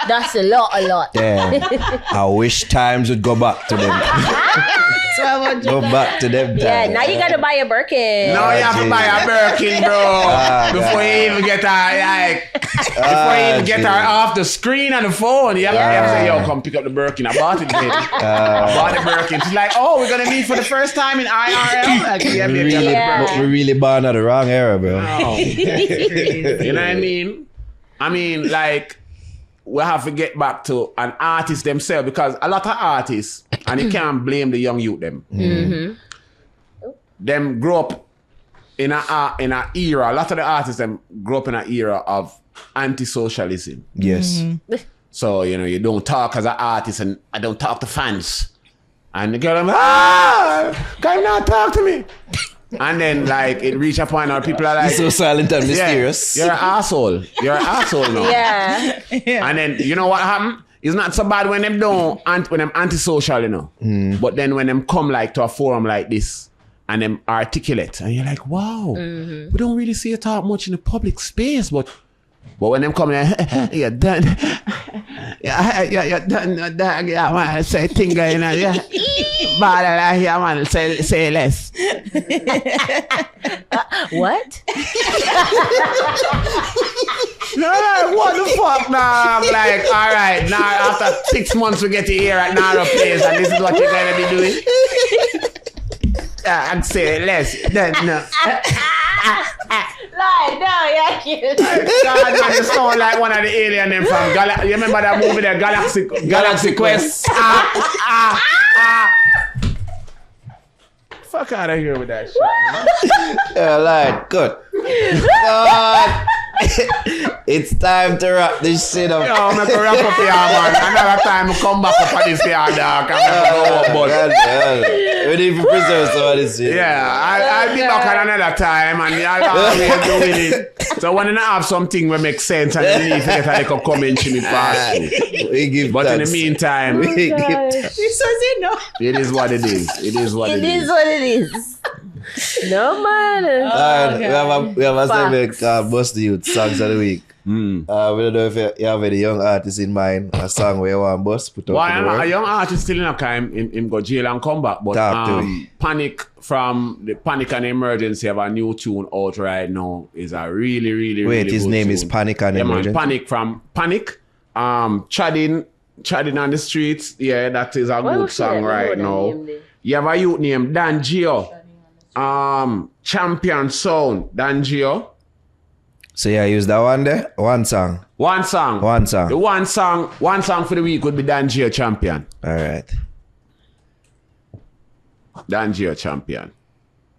That's a lot. Damn. I wish times would go back to them. Go back to them times. Yeah, now you gotta buy a Birkin. Now you have to buy a Birkin, bro. Before you even get her off the screen on the phone. You have to say, yo, come pick up the Birkin. I bought it, baby. I bought the Birkin. She's like, oh, we're gonna meet for the first time in IRL. Like, we really born at the wrong era, bro. Oh. You know what I mean? I mean, like, we have to get back to an artist themselves because a lot of artists, and you can't blame the young youth them. Them grow up in a era. A lot of the artists them grow up in an era of anti-socialism. Yes. So you don't talk as an artist, and I don't talk to fans. And the girl, can you not talk to me? And then, like, it reach a point where people are like... You're so silent and mysterious. You're an asshole. You're an asshole now. Yeah. And then, you know what happened? It's not so bad when them when them antisocial, you know. But then when them come, like, to a forum like this, and them articulate, and you're like, wow, we don't really see you talk much in the public space, but when them come, you're done. You're done, dog. Yeah, man, say thing, you know, yeah. Bad here, man, say less. What? No, what the fuck, dog? Like, all right, now after 6 months we get to here at Nara Place, and this is what you're gonna be doing? I'd say less. Then no. Like, no, yeah, cute. God, man, you sound like one of the alien them from you remember that movie, the Galaxy Quest? Fuck out of here with that shit. Yeah, like, good. God. It's time to wrap this shit up. Yo, I'm gonna wrap up here, man. Another time I come back up on this here, dog. We need to preserve some of this shit. Yeah, I'll be back at another time and I'll always doing it. So when I have something that makes sense and you need to get a little comment in it past. But in the meantime, we give thanks. It is what it is. It is what it is. It is what it is. No matter. We have a segment called Bust the Youth Songs of the Week. We don't know if you have any young artists in mind, a song where you want to bust, put up. Well, a young artist still in a time, him go jail and come back. But Panic from the Panic and Emergency have a new tune out right now. Is a really, really, Wait, really his good name tune. is Panic and Emergency? Man, Panic from Panic. Treading on the streets. Yeah, that is a good song right now. You have a youth named Dan Gio. Champion Sound, Dan Gio. So yeah, use that one there. One song. One song. The one song for the week would be Danjio Champion. All right. Danjio Champion.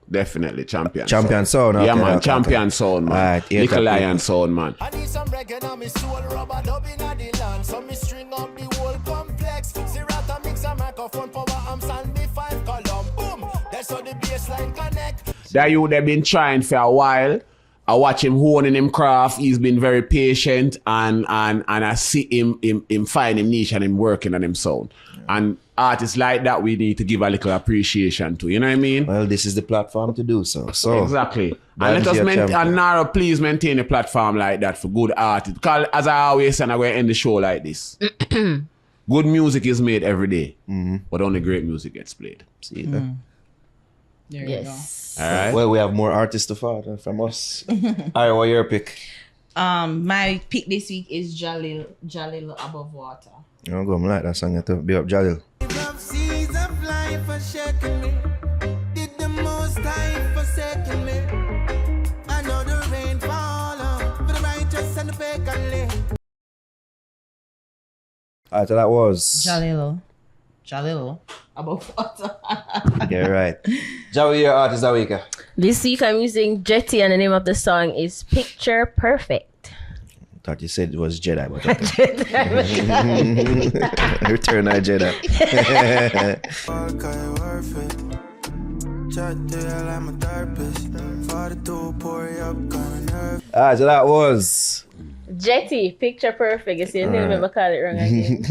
Definitely champion. Champion sound. Yeah, okay, man. okay, Champion sound, man. Alright, yeah, Little copy. Lion sound, man. I need some reggae on me soul, rubber dub in the land. So me string up the whole complex. Sirata mix a microphone, power amps and the 5 column. Boom, that's how the bassline connect. That you they've been trying for a while. I watch him honing him craft. He's been very patient and I see him find him niche and him working on him sound. And artists like that we need to give a little appreciation to. You know what I mean? Well, this is the platform to do so. So Exactly. And let us and Naro, please maintain a platform like that for good artists. Because as I always say, I'm going to end the show like this. Good music is made every day, but only great music gets played. See that? There Yes. All right? Well, we have more artists to follow from us. All right, what your pick? My pick this week is Jalil Above Water. You don't go, I like that song. You have to be up Jalil. Rough seas of life are shaking me. Did the most high forsaken me. I know the rain fall for the righteous and the pagan. All right, so that was. Jalil Above Water. Yeah, right. Jawi, your artist that week. This week I'm using Jetty and the name of the song is Picture Perfect. Thought you said it was Jedi, but Return of Jedi. Alright, so that was Jetty, Picture Perfect. You see, I never remember call it wrong again.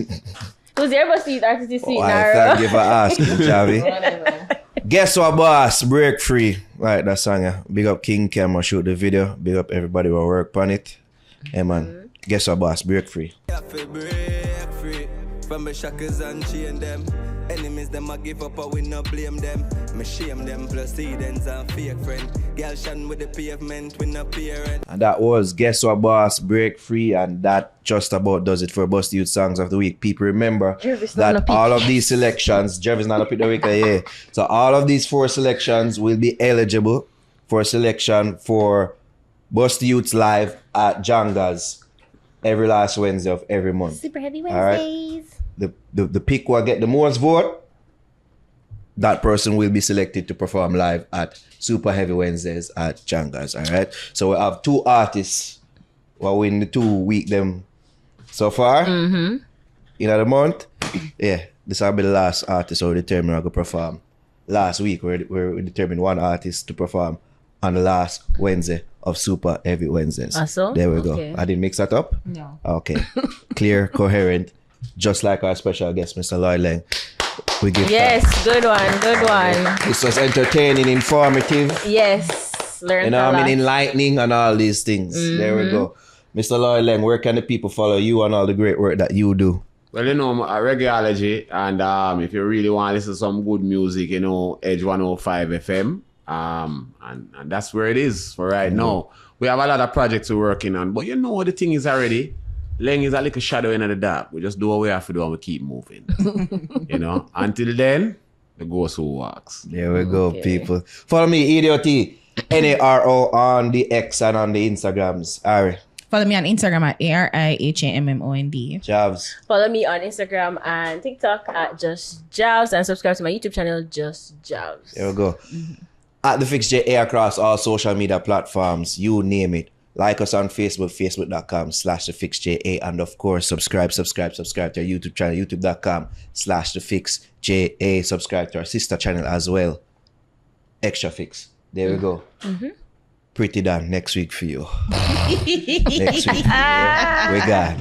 Who's your boss artist this week, I Naro? thank you for asking, Javi. Whatever. Guess what, boss? Break Free. Right, that song, yeah. Big up King Cam, shoot the video. Big up everybody who work on it. Hey, man. Guess what, boss? Break free. Break free from the shackles and chain them. Enemies them I give up, but we no blame them. Me shame them plus heathens and fake friend. Girl shan with the pavement, we no parent. And that was Guess What, Boss? Break Free. And that just about does it for Bust Youth Songs of the Week. People remember that all of these selections, Jervis not up in the week, yeah. So all of these 4 selections will be eligible for selection for Bust Youths Live at Janga's every last Wednesday of every month. Super Heavy Alright? Wednesdays. The pick will get the most vote. That person will be selected to perform live at Super Heavy Wednesdays at Janga's. Alright? So we have 2 artists who will win the 2 week them so far. In the month. Yeah, this will be the last artist who determine who will perform. Last week we determined 1 artist to perform on the last Wednesday of Super Heavy Wednesdays. So? There we Okay. go. I didn't mix that up? No. Okay. Clear, coherent. Just like our special guest, Mr. Lloyd Laing. We give Yes, thanks. good one. This was entertaining, informative, Yes, learn you know a what I lot. mean, enlightening and all these things. There we go. Mr. Lloyd Laing, where can the people follow you and all the great work that you do? Well, you know, Reggaeology, and if you really want to listen to some good music, you know, Edge 105 FM, and that's where it is for right now. We have a lot of projects we're working on, but you know what the thing is already? Laing is a little shadow in the dark. We just do what we have to do and we keep moving. You know, until then, the ghost who walks. There we go, people. Follow me, EDOT, NARO on the X and on the Instagrams. Ari, Follow me on Instagram at ARIHAMMOND. Javs. Follow me on Instagram and TikTok at Just Javs and subscribe to my YouTube channel, Just Javs. There we go. At the Fix JA across all social media platforms, you name it. Like us on Facebook, facebook.com/thefixja, and of course, subscribe to our YouTube channel, youtube.com/thefixja. Subscribe to our sister channel as well, Extra Fix. There we go. Pretty done. Next week for you. Next week. We got.